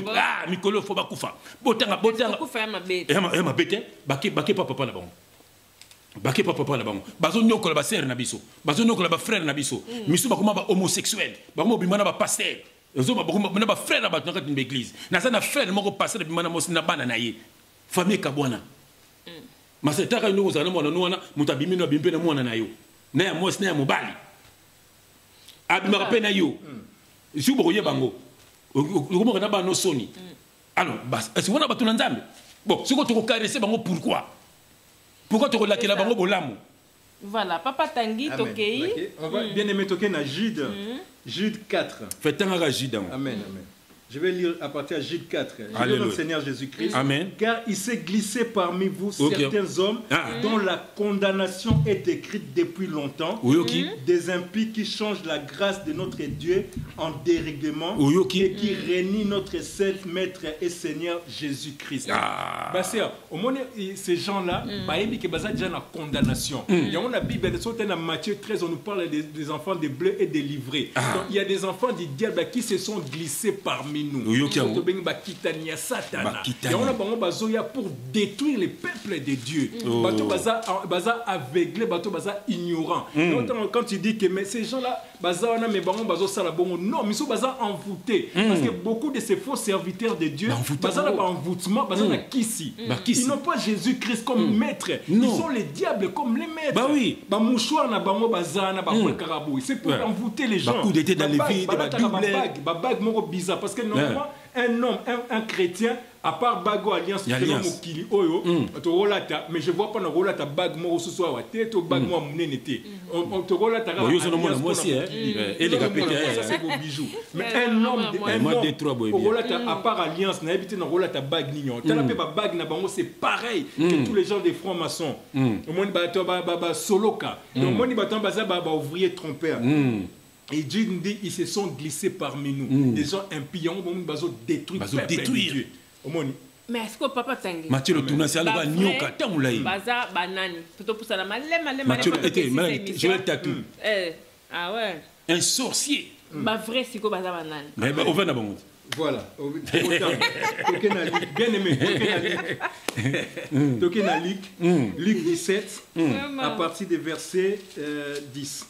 mikolo fo ba kufa botanga kufa ya mabete bake papa na bango bake papa na bango bazo nyokola ba sœur na biso bazo nyokola ba frère na biso miso bakoma ba homosexuel bakoma bimana ba pasteur ozoma bakoma ba frère na ba nakati na église na sana frère moko pasteur bimana mosi na bana na ye famille kabwana masetaka ino ozana mwana nwana mutabimi no bimpe na mwana na yo na ya mos na ya mobali abimaka pe na yo jubo ye bango okomoka na ba no soni alors bas est-ce qu'on a battu na nzambe bon siko to ko caresser bango pourquoi to ko lakela bango bolamu voilà papa tangi tokei on va bien aimer toquer na Jude Jude 4 fait tanga Jude amen. Je vais lire à partir de Jude 4. Je vais notre Seigneur Jésus-Christ. Amen. Car il s'est glissé parmi vous certains hommes dont la condamnation est écrite depuis longtemps. Des impies qui changent la grâce de notre Dieu en dérèglement et qui réunissent notre seul Maître et Seigneur Jésus-Christ. Au moins, ces gens-là, ils ont déjà la condamnation. Il y a la Bible, dans Matthieu 13, on nous parle des enfants des bleus et des livrés. Donc, il y a des enfants du diable qui se sont glissés parmi parmi nous. Bakitania Satana. Et on a bango bazoya pour détruire les peuples de Dieu. Bato baza aveuglé, bato baza ignorant. Quand tu dis que mais ces gens-là, baza on a mais bango bazo sala bongo, non, mais ils sont baza envoûtés. Parce que beaucoup de ces faux serviteurs de Dieu, baza na envoûtement, baza na kisi. Ils n'ont pas Jésus-Christ comme maître. Ils sont les diables comme les maîtres. Bah oui. Ba mouchoir na bango baza na ba karabou. C'est pour envoûter les gens. Coup d'été dans les vies, ba bague moko bizarre parce que normalement un chrétien à part Bago Alliance Mokili Oyo to rolata mais je vois pas na rolata bag moko ce soir wa tête to bag mo munenete on to rolata ka moi aussi et les capitaines c'est vos bijoux mais un homme rolata à part Alliance na habité na rolata bag nignon tala pe ba bag na bango c'est pareil que tous les gens des francs-maçons au moins ba soloka au moins ba baza ba ouvrier trompeur. Et Dieu nous dit, ils se sont glissés parmi nous. Des gens impies, ils vont détruire. Mais est-ce que papa Tanguy Mathieu le tournant c'est alors nyoka tamulaï. Baza banani. Plutôt pour ça la malé. Mathieu je vais t'attendre. Ah ouais. Un sorcier. Bah vrai c'est que baza banani. Mais au vin d'abord. Voilà. Bien aimé. Tokena Luc 17 à partir des versets 10.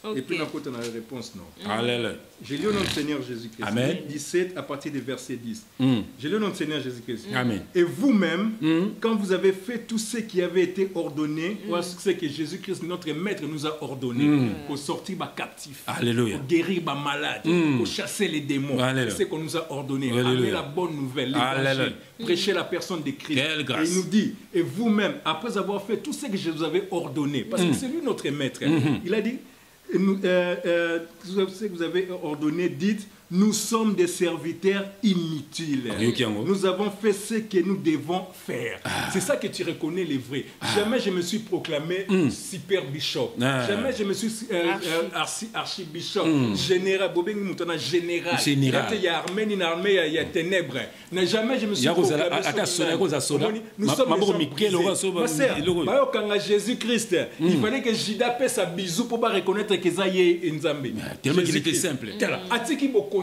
Okay. Et puis, on a la réponse, non. Alléluia. Je lis au nom du Seigneur Jésus-Christ. Amen. 17 à partir du verset 10. Je lis au nom du Seigneur Jésus-Christ. Amen. Et vous-même, quand vous avez fait tout ce qui avait été ordonné, ou ce que Jésus-Christ, notre Maître, nous a ordonné, pour sortir les captifs, Alléluia. pour guérir les malades, pour chasser les démons, c'est ce qu'on nous a ordonné. Amener la bonne nouvelle, l'évangile, prêcher la personne de Christ. Quelle grâce. Et il nous dit, et vous-même, après avoir fait tout ce que je vous avais ordonné, parce que c'est lui notre Maître, il a dit, ce que vous avez ordonné, dites, nous sommes des serviteurs inutiles. Nous avons fait ce que nous devons faire. C'est ça que tu reconnais les vrais. Jamais je me suis proclamé super bishop. Jamais je me suis archibishop. Général. Général. Il y a armée, il y a ténèbres. Jamais je me suis proclamé. Nous sommes Jésus-Christ. Il fallait que Jida passe sa bisou pour reconnaître que Zaye Nzambe. Tellement qu'il était simple.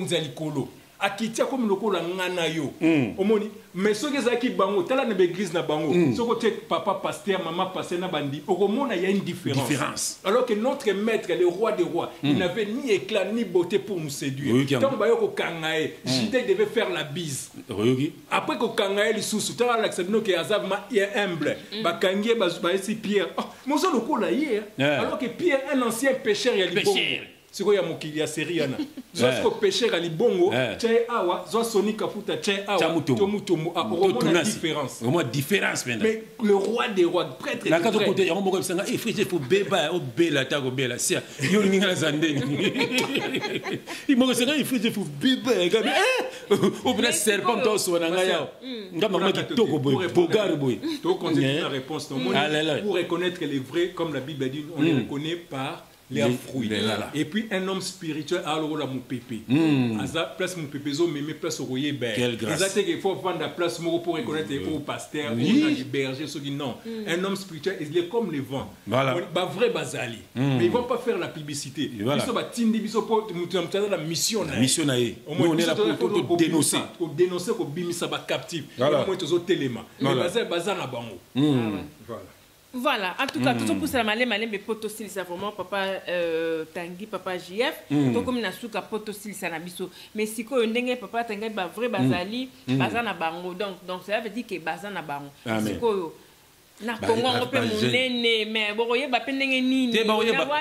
Likolo akitia comme lokola ngana yo omoni mais ce que zaki bango tala na l'église na bango ce côté papa pasteur maman pasteur na bandi okomona il y a une différence alors que notre maître le roi des rois il n'avait ni éclat ni beauté pour nous séduire tant ba yo ko kangae Jide devait faire la bise après ko kangae li susu tala l'accepter que azavma est humble ba kangie ba esi Pierre mozo lokola hier alors que Pierre un ancien pécheur il est bon. C'est quoi il y a série yana. Parce que péché ali bongo, tché awa, zo soni kafuta tché awa, tomutomu a vraiment la différence. Vraiment différence maintenant. Mais le roi des rois, prêtre la carte côté ya mboko sanga e frère faut beba o bela ta ko bela sia. Yo ninga zande. Il mo sanga e frère faut beba gabi o bela serpent to so na ngaya. Ngamba mo ki toko boy, bogar boy. To continuer la réponse pour reconnaître les vrais comme la Bible dit, on les reconnaît par les fruits. Et puis un homme spirituel alors là mon pépé. Aza place mon pépé zo mémé place au royer ber. Quelle grâce. Il faut vendre la place pour reconnaître au pasteur, au berger ceux qui non. Un homme spirituel il est comme les vents. Voilà. Ba vrai bazali. Mais ils vont pas faire la publicité. Ils sont ba tindi biso pour nous la mission na. Mission na e. Nous on est là pour dénoncer. Pour dénoncer ko bimisa ba captif. Moi tozo téléma. Mais bazar na bango. Voilà. Voilà, en tout cas, tout ça pour ça, mais potosil, ça vraiment, papa Tanguy, papa JF, tout comme Nasuka, potosil, ça n'a biso. Mais si quoi, on papa Tanguy, bah vrai, bazali, bazana bango. Donc, ça veut dire que bazana bango. Si quoi, na Congo, on peut mon nez, mais bon, il y a pas peine de ni.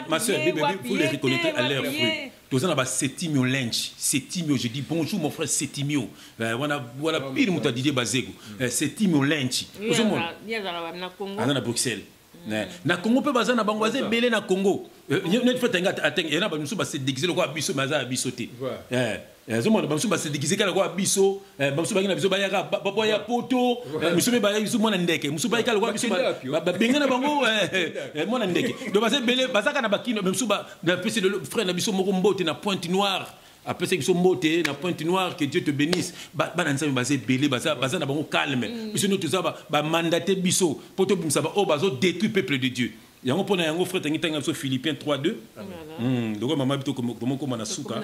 Ma soeur, vous les reconnaître à l'air fruit. Tous on a Setimio Lynch, Setimio, je dis bonjour mon frère Setimio. Voilà pile muta Didier Bazego. Setimio Lynch. Il y a na Congo. À Bruxelles. Na Congo pe bazana bangwaze belé na Congo. Net fait tenga ateng ena ba musu ba se déguiser le quoi biso maza bisoté. Zo mo ba musu ba se déguiser kala quoi biso, ba musu ba ngina biso ba ya papa ya poto, musu be ba ya biso mona ndeke, musu ba kala quoi biso ba benga na bango mona ndeke. Do ba se belé bazaka na bakino musu ba na pese le frère na biso moko mbote na Pointe Noire. Après c'est qu'ils sont motés na Pointe Noire, que Dieu te bénisse. Ba nansa ba se belé baza na bango calme. Biso no tuza ba mandaté biso poto bimsa ba o bazo détruire peuple de Dieu. Yango pona yango frère tangi tanga so Philippiens 3:2. Donc maman bito comme na suka.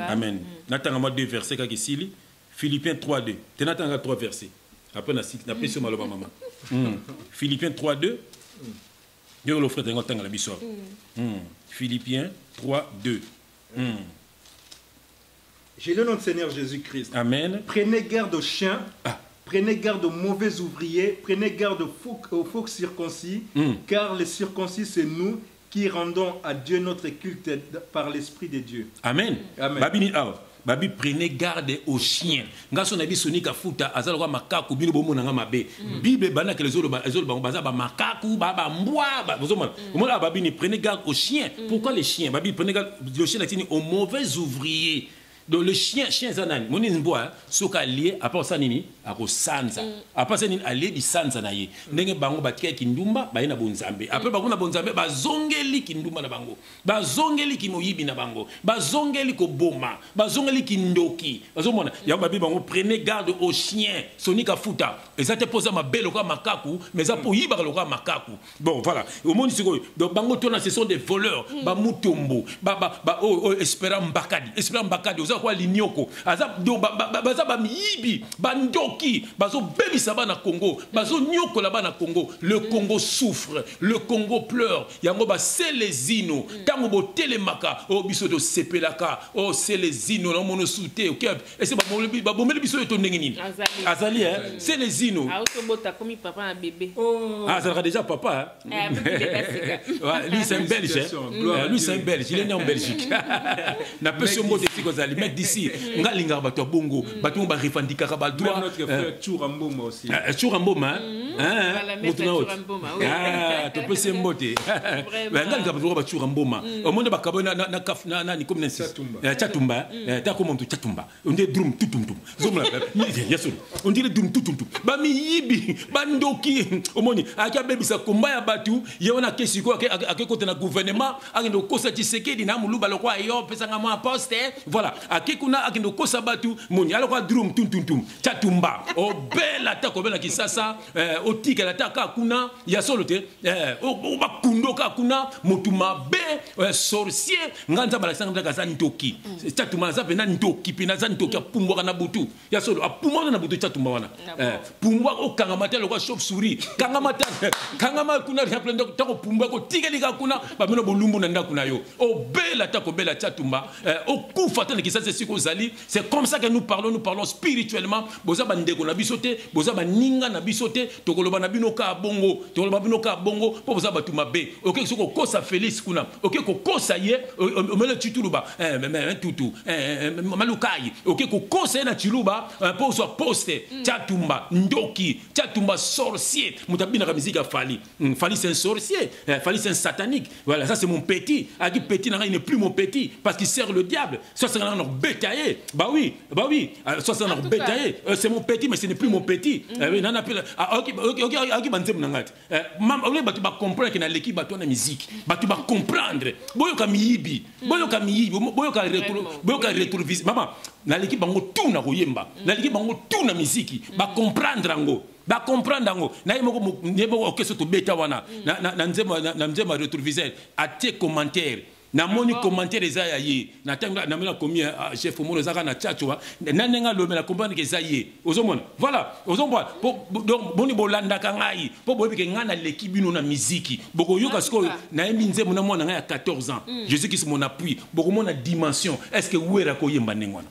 Amen. Natanga moi 2 versets ka kisili. Philippiens 3:2. Tu as 3 versets. Après, on a sur Maloba Maman. Philippiens 3:2. Dieu l'offre d'un temps à la bissoire. Philippiens 3:2. J'ai le nom de Seigneur Jésus-Christ. Amen. Prenez garde aux chiens. Prenez garde aux mauvais ouvriers. Prenez garde aux faux circoncis. Car les circoncis, c'est nous qui rendons à Dieu notre culte par l'Esprit de Dieu. Amen. Babini Babi, prenez garde aux chiens. Ngaso nabi sonika futa azalwa makaku bino bomo nanga mabe. Bible bana que les autres baza ba makaku ba mbwa ba bozoma. Omola babi ni prenez garde aux chiens. Pourquoi les chiens? Babi prenez garde aux chiens latini aux mauvais ouvriers. Donc le chien zanani moni nboa soka lié à part ça nini ako sanza à part ça nini alé di sanza na ye ndenge bango batia kindumba ba ina bonzambe après bango na bonzambe bazongeli kindumba na bango bazongeli kimoyibi na bango bazongeli ko boma bazongeli kindoki bazomona ya babi bango prenez garde aux chiens sonika futa ezate posa mabelo kwa makaku mais ça pour yiba kwa makaku bon voilà au monde siko donc bango tona ce sont des voleurs ba mutombo ba espérant mbakadi kwa linyoko baza ba miyibi bandoki bazo bebisa ba na Congo bazo nyoko là-bas na Congo le Congo souffre le Congo pleure yango ba selezino tango bo telemaka o biso to sepelaka o selezino na mono souté OK et c'est ba bomeli biso to ndenge nini azali selezino auto bota comme papa na bébé ça sera déjà papa lui c'est un belge lui c'est un belge il est né en Belgique na peso mbote siko zali d'ici ngalinga bato bongo bato ba refandika ka ba droit notre frère Churamboma aussi Churamboma to pese mbote ngalinga bato ba Churamboma au monde ba kabona na ni comme Chatumba ta comme tu Chatumba on dit drum tutumtum zomla yaso on dit drum tutumtum ba mi yibi bandoki au monde aka bebisa komba ya batu yona kesi ko akekota na gouvernement akendo kosa Tshisekedi na muluba lokwa yo pesa ngama poste voilà akekuna akendo kosa batu moni alokwa drum tuntuntum Chatumba o bela ta ko bela kisasa o tika la taka kuna ya solote o bakundoka kuna mutuma be sorcier nganta bala sanga kaza ntoki Chatumba za pena ntoki pena za ntoki pumbwa na butu ya solo apumbwa na butu Chatumba wana pumbwa o kangamata lokwa chauve souris kangamata kangama kuna ya plendo tako pumbwa ko tika lika kuna ba meno bolumbu na ndakuna yo o bela ta ko bela Chatumba o kufa ta kisasa siko zali. C'est comme ça que nous parlons spirituellement. Boza bandeko na bisote, boza baninga na bisote, tokoloba na binoka bongo, tokoloba binoka bongo, po boza batuma be. OK, soko kosa Félix kuna. OK, ko kosa ye, omele tituluba, tutu, malukai. OK, ko kosa na tiluba, po so poste, Chatumba, ndoki, Chatumba sorcier. Mutabina ka musique Fali. Fali c'est un sorcier, Fali c'est un satanique. Voilà, ça c'est mon petit. Aki petit il n'est plus mon petit parce qu'il sert le diable. Ça c'est un bétaillé. Bah oui, ça c'est un bétaillé. C'est mon petit, mais ce n'est plus mon petit. Ok, banzem nangat. On va comprendre que dans l'équipe bateau na musique, tu vas comprendre. Boyoka miyibi, boyoka rétroviseur. Maman, dans l'équipe bango tout na koyemba, dans l'équipe bango tout na musique, ba comprendre ango. Ba comprendre ango. Na yemo nebo okeso to beta wana. Na nzema rétroviseur. A tes commentaires. Na moni commentaire eza ye na tanga na mena komi chef mono zaka na tchatwa na nenga lo mena comprendre que eza ye ozomona voilà ozomona donc boni bolanda ka ngai po boyebi ke ngana l'équipe bino na musique boko yoka sko na yembi nzemu na mwana ngai à 14 ans Jésus qui c'est mon appui boko mona dimension est-ce que wera ko yemba nengwana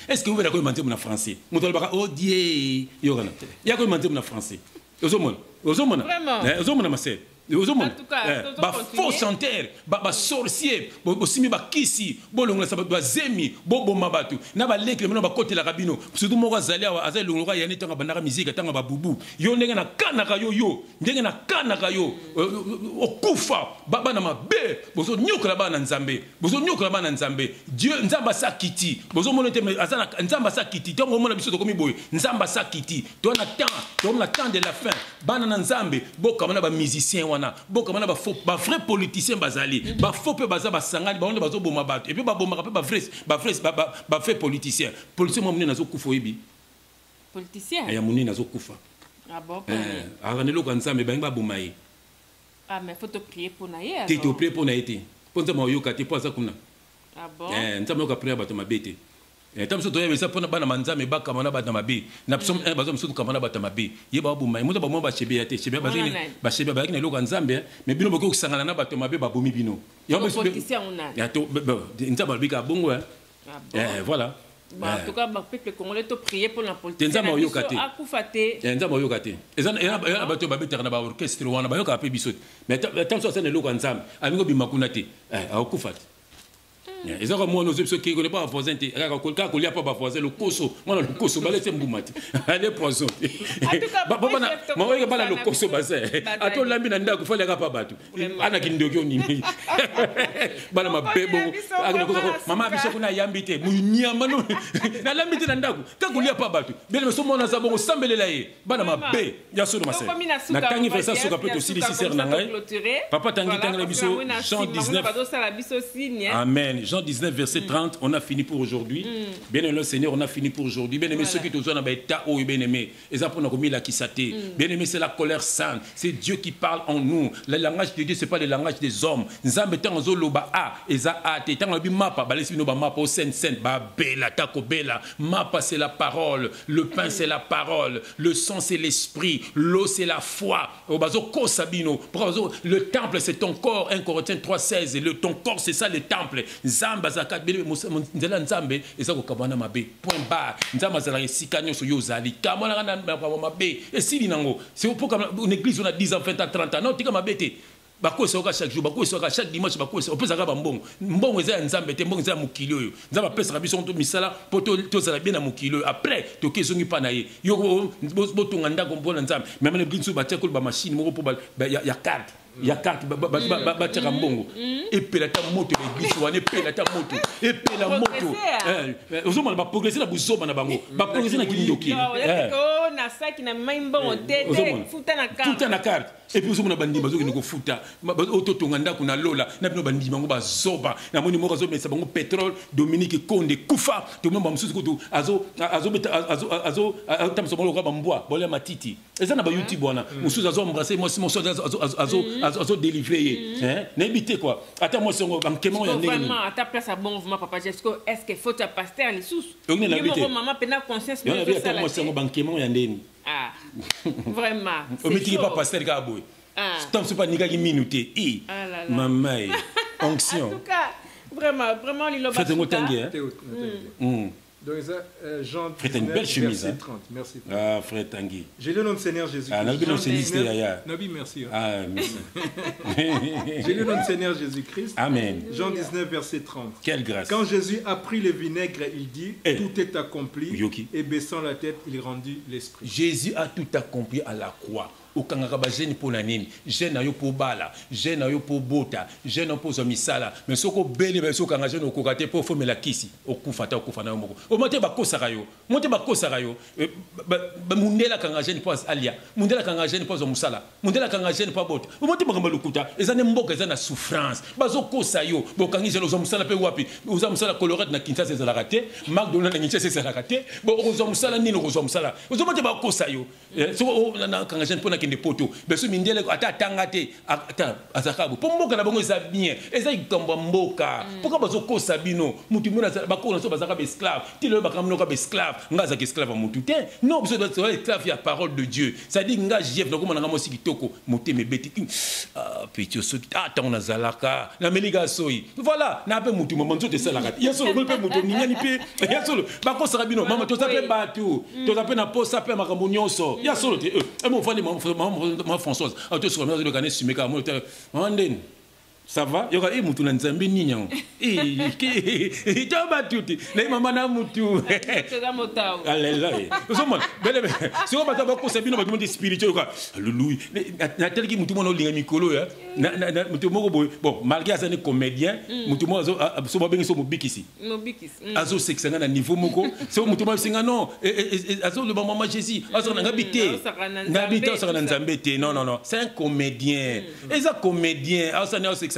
est-ce que wera ko yemba nzemu na français moto baka oh die yokana ya ko yemba nzemu na français ozomona ozomona masel faux chanteur sorcier bosimi bakisi bolongola sa bazemi boboma batu na balekle mena bakotela kabino surtout moko azali azali longola yani tanga bandaka musique tanga babubu yo ndenge na kanaka yo ndenge na kanaka yo okufa baba na mabe bozo nyokola bana nzambe Dieu nzamba sakiti bozo mona te azana nzamba sakiti tongo mona biso to komi boy nzamba sakiti to na temps de la fin bana na nzambe boka mona ba musicien boka mana ba vrai politicien bazali ba faux pe baza basangani ba onde bazo boma bato et puis ba boma pe ba vrai politicien mo mune nazo kufa oyebi politicien ya mune nazo kufa bon aranelo kwa nzambe ba boma ye mais faut te prier pour na ye te prier pour na ye te ponza mo yoka te poza kuna bon nzambe ka prier bato mabete Et tant que tu as ça pour na manza me ba kamana ba tamabe. Na psom un bazom so kamana ba tamabe. Ye ba bu mai mo ba mo ba chebe ate chebe ba zini ba chebe ba kina loko nzambe mais bino boko kusangana na ba tamabe ba bomi bino. Ya ba ya to nzamba bika bongo voilà. En tout cas, le peuple congolais a prié pour la politique. Nzamba oyokate. Akufate. Nzamba oyokate. Ezana ba to ba beter na ba orchestre wana ba yoka pe bisot. Mais tant que ça ne loko nzambe, amingo bimakunate. Akufate. Et ça, moi, nous sommes qui ne pas voisin, quelqu'un qui n'a pas voisin, le coso, moi, le coso, bah, laissez moi allez, poisson. En tout cas, moi, je pas le coso, bassin. À toi, l'ami, n'a pas fait pas battu. Anna qui ne dit pas, ma bébé, maman, je suis un yambité, mounia, mano, n'a l'ambité n'a quand vous n'y a pas battu. Bien, le saumon a sabon, sambelé là, bah, ma bé, il y a sur le massé. N'a qu'un y fait ça sur capot aussi, ici, c'est un papa Tanguy Tanguy Bisso, Jean 19. Amen. Jean 19, verset 30, on a fini pour aujourd'hui. Bien-aimé le Seigneur, on a fini pour aujourd'hui. Bien-aimé ceux qui te ont état haut et bien-aimé. Et ça, on a remis la kisate. Bien-aimé, c'est la colère sainte. C'est Dieu qui parle en nous. Le langage de Dieu, ce n'est pas le langage des hommes. Nzambe tant zo ba a, eza a, te tant bi mapa, ba lesi no ba mapa au sen ba bela tako bela. Mapa c'est la parole, le pain c'est la parole, le sang c'est l'esprit, l'eau c'est la foi. Obazo ko sabino. Le temple c'est ton corps, 1 Corinthiens 3:16. Le ton corps c'est ça le temple. Nzamba zakat bele nzela nzambe eza ko kabana mabe. Point barre. Nzamba zala esika nyoso yo zali. Kamona na mabe. Et si nango, c'est pour comme une église on a 10 ans, 20 ans, 30 ans. Non, tika mabe te. Bako soka chaque jour, bako soka chaque dimanche, bako soka opesa ka mbongo. Mbongo eza nzambe te, mbongo eza mukili oyo. Nzamba pesa biso to misala poto to zala bien na mukili oyo. Après to kezongi pa na ye. Yo botonga ndako mpona nzambe. Même na église ba tia ko ba machine moko po ya carte. Ya carte ba tia mbongo. Et puis la ta moto l'église wana pe la ta moto. Et puis la moto. Ozoma ba progresser na buzoma na bango. Ba progresser na kindoki. Oh na saki na mbongo te futa na carte. Futa na carte. Et puis ozoma na bandi bazoki ko futa. Ototonga ndako na lola na bino bandi bango ba zoba. Na moni moko zo mesa bango pétrole Dominique Konde kufa. To memba msusu ko azo tamso molo ka bambwa bola matiti. Eza na ba YouTube wana. Msusu azo embrasser moi mon azo délivrer hein. N'habitez quoi. Attends moi songo bankemo ya ndenge. Vraiment à ta place à bon mouvement papa Jesco est-ce que faut ta pasteur les sous. Yo maman pena conscience mais ça moi songo bankemo ya ndenge. Ah. Vraiment. O metiki pas pasteur ka boy. Ah. Tant c'est pas nika ki minute. Maman. Onction. En tout cas, vraiment il l'a pas. Faites-moi tanguer hein. Donc, Jean 19, verset 30. Merci. Ah, frère Tanguy. J'ai le nom du Seigneur Jésus-Christ. Ah, Nabi, merci. Ah, merci. J'ai le nom du Seigneur Jésus-Christ. Amen. Jean 19, verset 30. Quelle grâce. Quand Jésus a pris le vinaigre, il dit, tout est accompli. Et baissant la tête, il rendit l'esprit. Jésus a tout accompli à la croix. Okangaka ba jeune pour nanini jeune ayo pour bala jeune ayo pour bota jeune pour zomisala mais soko beli mais soko kanga jeune okokate pour former la kisi okufata okufana moko o monte ba kosaka yo mundela kanga jeune pour alia mundela kanga jeune pour zomusala mundela kanga jeune pour bota o monte ba lukuta ezane mboka ezana souffrance bazo kosa yo bokangi jeune zomusala pe wapi uzamusala Colorado na Kinshasa ezala raté McDonald's na Kinshasa ezala raté bo zomusala nini zomusala ozomonte ba kosa yo so na kanga jeune pour des poteaux beso mindele ata tangate ata azakabu pomboka na bongo eza bien eza ikambo mboka pourquoi bazo kosa bino mutu mona bakona so bazaka be esclave tilo bakamno ka be esclave ngaza ke esclave mutu te non beso de esclave ya parole de Dieu ça dit nga jef na komona ngamo sikitoko moteme beti ah pitio so ata on azalaka na meliga soyi voilà na pe mutu mo manzo te salaka yeso lo pe mutu ninyani pe yeso bakosa bino mama to sape batu to sape na posa pe makambo nyonso yeso te mo fani moi Françoise a tout sur le canal sumeka moi ça va yoka mutu na nzambe ninyang toba tuti na mama na mutu alléluia zoma bele si on va ko sabino ba monde spirituel quoi alléluia na tel ki mutu mo linga mikolo ya na mutu mo bon malgré ça ne comédien mutu mo so ba bengi so mobikisi azo sexanga na niveau moko so mutu mo singa non azo le maman Jésus azo na ngabité ça na nzambe te non c'est un comédien et ça comédien ça ne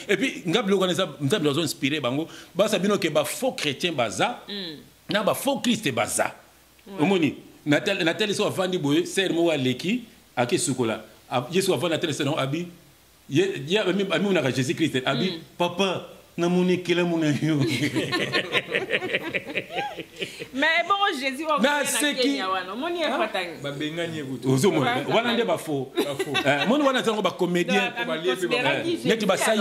et puis ngablo connaissa nzambe dozo inspirer bango ba sabino ke ba faux chrétien baza na ba faux Christ baza omoni natel so avandi boye ser mo waleki ake sukola yesu avandi natel se non abi ya ami na Jésus Christ abi papa na moni kela mona yo Mais bon, Jésus, on va faire Kenya. On y est pas tant. Ba bengani butu. Ozomona. Wana nde ba faux. Mon wana tango ba comédien. Neti ba ça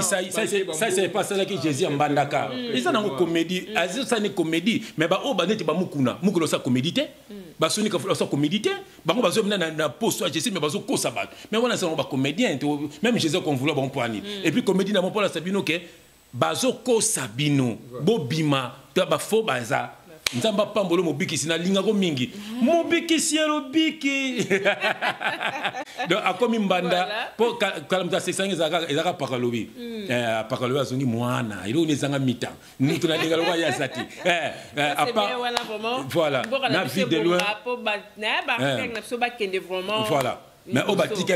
c'est pas ça que Jésus ambandaka. Isa nango comédie. Azo ça ne comédie, mais ba o ba neti ba mukuna. Mukolo sa comédie te. Ba soni ka sa comédie te. Ba ngo ba zo na poste à Jésus mais ba zo ko sabat. Mais wana ça ba comédien, même Jésus qu'on voulait bon poani. Et puis comédie na mon pour la Sabino que bazo ko sabino bobima to ba fo baza nzamba pambolo mobiki sina linga ko mingi mobiki sielo biki donc akomi mbanda po kalamta 600 ezaka pakalobi pakalobi azongi mwana ilo nezanga mita nitu na dingalo kwa yasati voilà na vie de loin voilà. Mais au Batika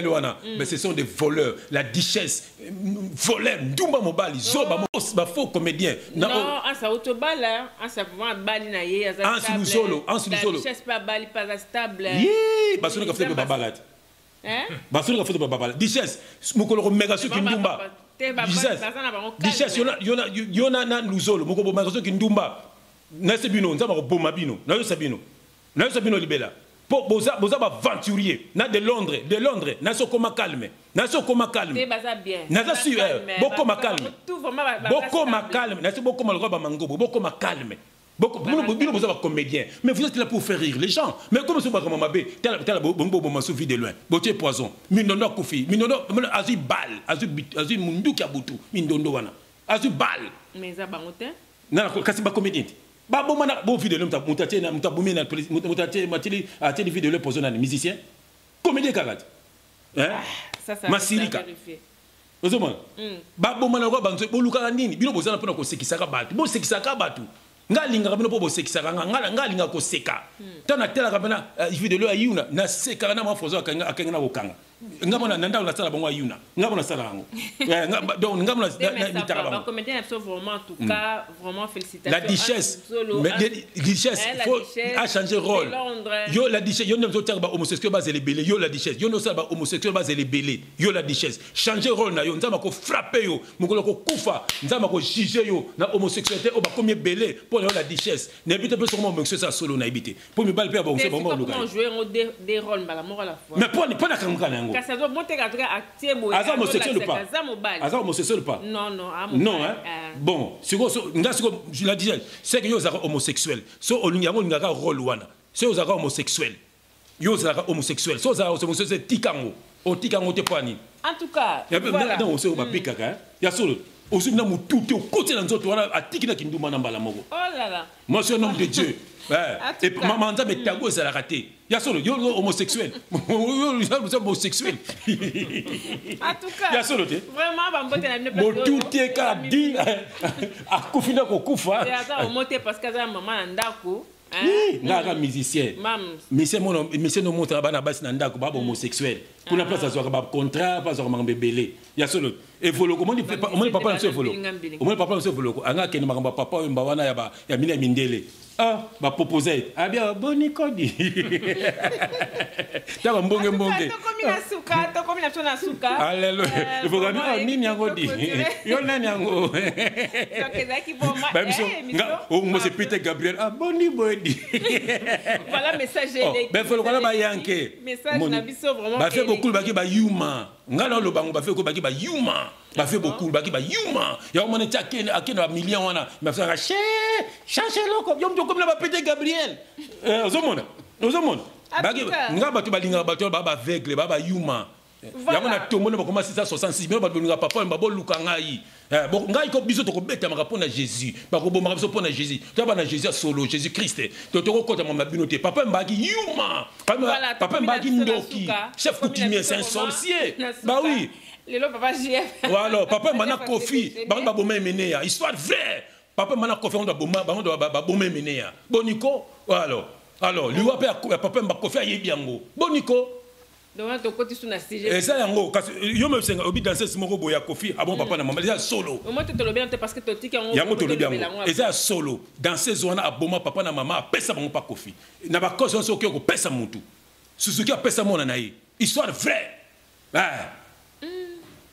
mais ce sont des voleurs, la duchesse, voleur, Dumba Mobali, Zoba, faux comédien. Non, en sa autobala, en sa pouvoir bali na ye, en solo, la duchesse pas bali pas stable. Oui, parce que fait de babalat. Hein? Parce que fait de babalat. Duchesse, mukolo mega so kindumba. Duchesse, yona na luzolo, mukolo mega so kindumba. Na sebino, nzama ko boma bino, na yo sabino libela. Boza aventurier na de Londres na so koma calme na so koma calme c'est baza bien na ça sur boko ma calme boko ma calme na so boko ma roba mangobo boko ma calme boko bino boza comédien mais vous êtes là pour faire rire les gens mais comme ça ba comme mabe tel bongo ma soufi de loin botier poison mindondo kofi mindondo azu bal azu mundu ki abutu mindondo wana azu bal mais za bangote na kasi ba comédien ba bon mana bon vidéo mutatie na mutabumi na mutatie matili a télé vidéo le poson na musicien comédien kalat hein ça masirika ozomona ba bon mana ko banzo boluka nini bino bozana pona ko sekisaka batu bo sekisaka batu ngalinga bino po bo sekisaka ngalinga ko seka tana tela kabana vidéo ayuna na seka na mafozo akanga na kokanga ngamona nanda la sala bango ayuna ngamona sala bango donc ngamona nitaka bango comédien absolument vraiment en tout cas vraiment félicitations la duchesse mais duchesse faut a changer rôle yo la duchesse yo nem zotar ba homosexuel base les belé yo la duchesse yo no sala ba homosexuel base les belé yo la duchesse changer rôle na yo nzama ko frapper yo mukolo ko kufa nzama ko juger yo na homosexualité o ba combien belé pour la duchesse n'habite pas seulement homosexuel ça solo na habiter pour me balper ba homosexuel bon comment jouer des rôles à la mort à la fois mais pour na kamukana ngo ça doit monter à actier moi Azar homosexuel ou pas Azar homosexuel ou pas non non hein bon je la disais c'est que yo zara homosexuel so olingango ngaka rôle wana c'est yo zara homosexuel yo zara homosexuel so zara homosexuel tikango o tikango te pani en tout cas voilà non c'est ba pikaka ya solo aussi na mutu te côté na nzoto wana atikina kinduma na mbala moko oh là là moi c'est un homme de Dieu et maman nza metago ça la raté ya solo yo homosexuel yo homosexuel en tout cas ya solo te vraiment ba mbote na mine pas tout te ka di akufina ko kufa ya za omote parce que za maman ndako ngaka musicien musicien no montre bana basi na ndako baba homosexuel kuna place azwa ba contrat pas azwa mangamba belé ya solo evolo comment dit papa na so evolo comment papa na so evolo anga kene mangamba papa mba wana ya mine mindele ba proposer bien boni kodi ta mbonge to komi na suka alléluia il faut gagner nini yango di yo nani yango moi c'est Peter Gabriel boni bodi voilà message ben faut le ba yanke message na biso vraiment ba fait beaucoup ba ki ba yuma ngala lo bango ba fait ko ba ki ba yuma ba fait beaucoup ba ki ba yuma ya mona takene akena million wana ma fait changer loko yom to comme la ba Peter Gabriel ozomona bagi ngaba to balinga bato ba aveugle ba yuma ya mona tomona ba commencer 666 mais ba linga papa ba luka ngai bon ngai ko biso to ko beta maka pona Jésus ba ko bomaka biso pona Jésus to ba na Jésus solo Jésus Christ to ko kota mama binote papa mbagi yuma papa mbagi ndoki chef coutumier c'est un sorcier bah oui lelo papa JF voilà papa mana kofi ba bomé menéa histoire vraie papa mana kofi on doit bomé menéa boniko alors lui papa mba kofi ayebiango boniko donc to côté sous na sujet et ça yango yo me senga obi danser simoko boya kofi bon papa na maman déjà solo moi te lo bien parce que to tika yango to lo bien et ça solo danser zona aboma papa na maman pesa bango pa kofi na ba cause on sokyo ko pesa mutu Suzuki a pesa mona na yi histoire vraie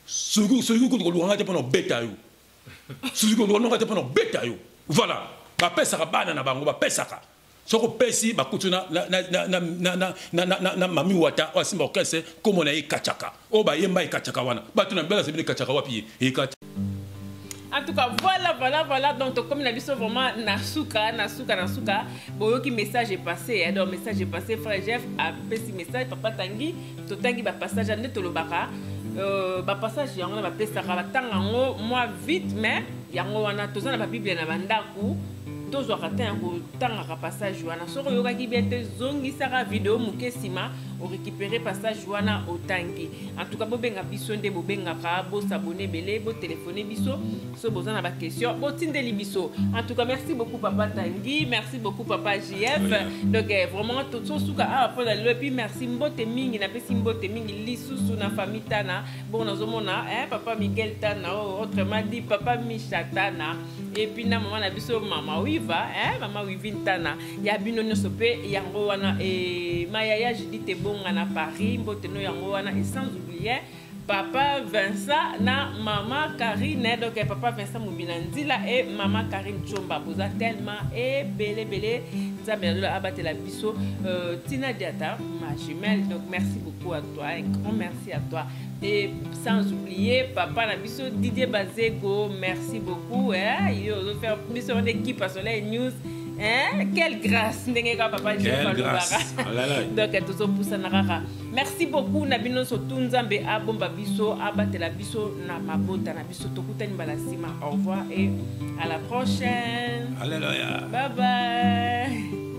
Suzuki ko ko luanga te pona beta yo Suzuki ko luanga te pona beta yo voilà ba pesa ka bana na bango ba pesa ka soko pesi ba kutuna na mami wata o simba okese comme on a kachaka o ba yemba kachaka wana ba tuna bela sebile kachaka wapi e kachaka. En tout cas, voilà. Donc, comme il a vu ça vraiment, nasuka. Bon, qui message est passé. Hein, donc, message est passé. Frère Jeff a fait ce message. Papa Tanguy, Totangi, va passage à Netolobara. Va passage, il y a un peu de temps, moi vite, mais il y a un peu de Bible dans la Bandaku. Tous ont raté un passage. Sur le yoga qui vient de zongi sara vidéo mukesima au récupérer passage wana au tangi. En tout cas, bobenga biso nde bobenga ka bo s'abonner belé bo téléphoner biso so besoin na ba question bo tindeli biso. En tout cas, merci beaucoup papa Tanguy, merci beaucoup papa JF. Donc vraiment tout so suka après le puis merci mbote mingi na pesi mbote mingi lisusu na famille tana. Bon nazomona papa Miguel Tana autrement dit papa Micha Tana et puis na maman na biso mama Wiva mama Wivintana ya bino nyoso pe yango wana Mayaya Judith bonga na Paris mboteno yango wana et sans oublier papa Vincent na maman Karine donc papa Vincent Mubinandila et maman Karine Chomba boza tellement et belé nzambe abattre la biso Tina Diata ma jumelle donc merci beaucoup à toi un grand merci à toi. Et sans oublier papa Nabiso Didier Bazego, merci beaucoup. Il a fait une équipe à Soleil News. Quelle grâce, papa. Quelle grâce. Donc tout ça pour ça narara. Merci beaucoup Nabino Sotunzambe Abomba Biso Abatela Biso na mabota na biso tokutani balasima. Au revoir et à la prochaine. Alléluia. Bye bye.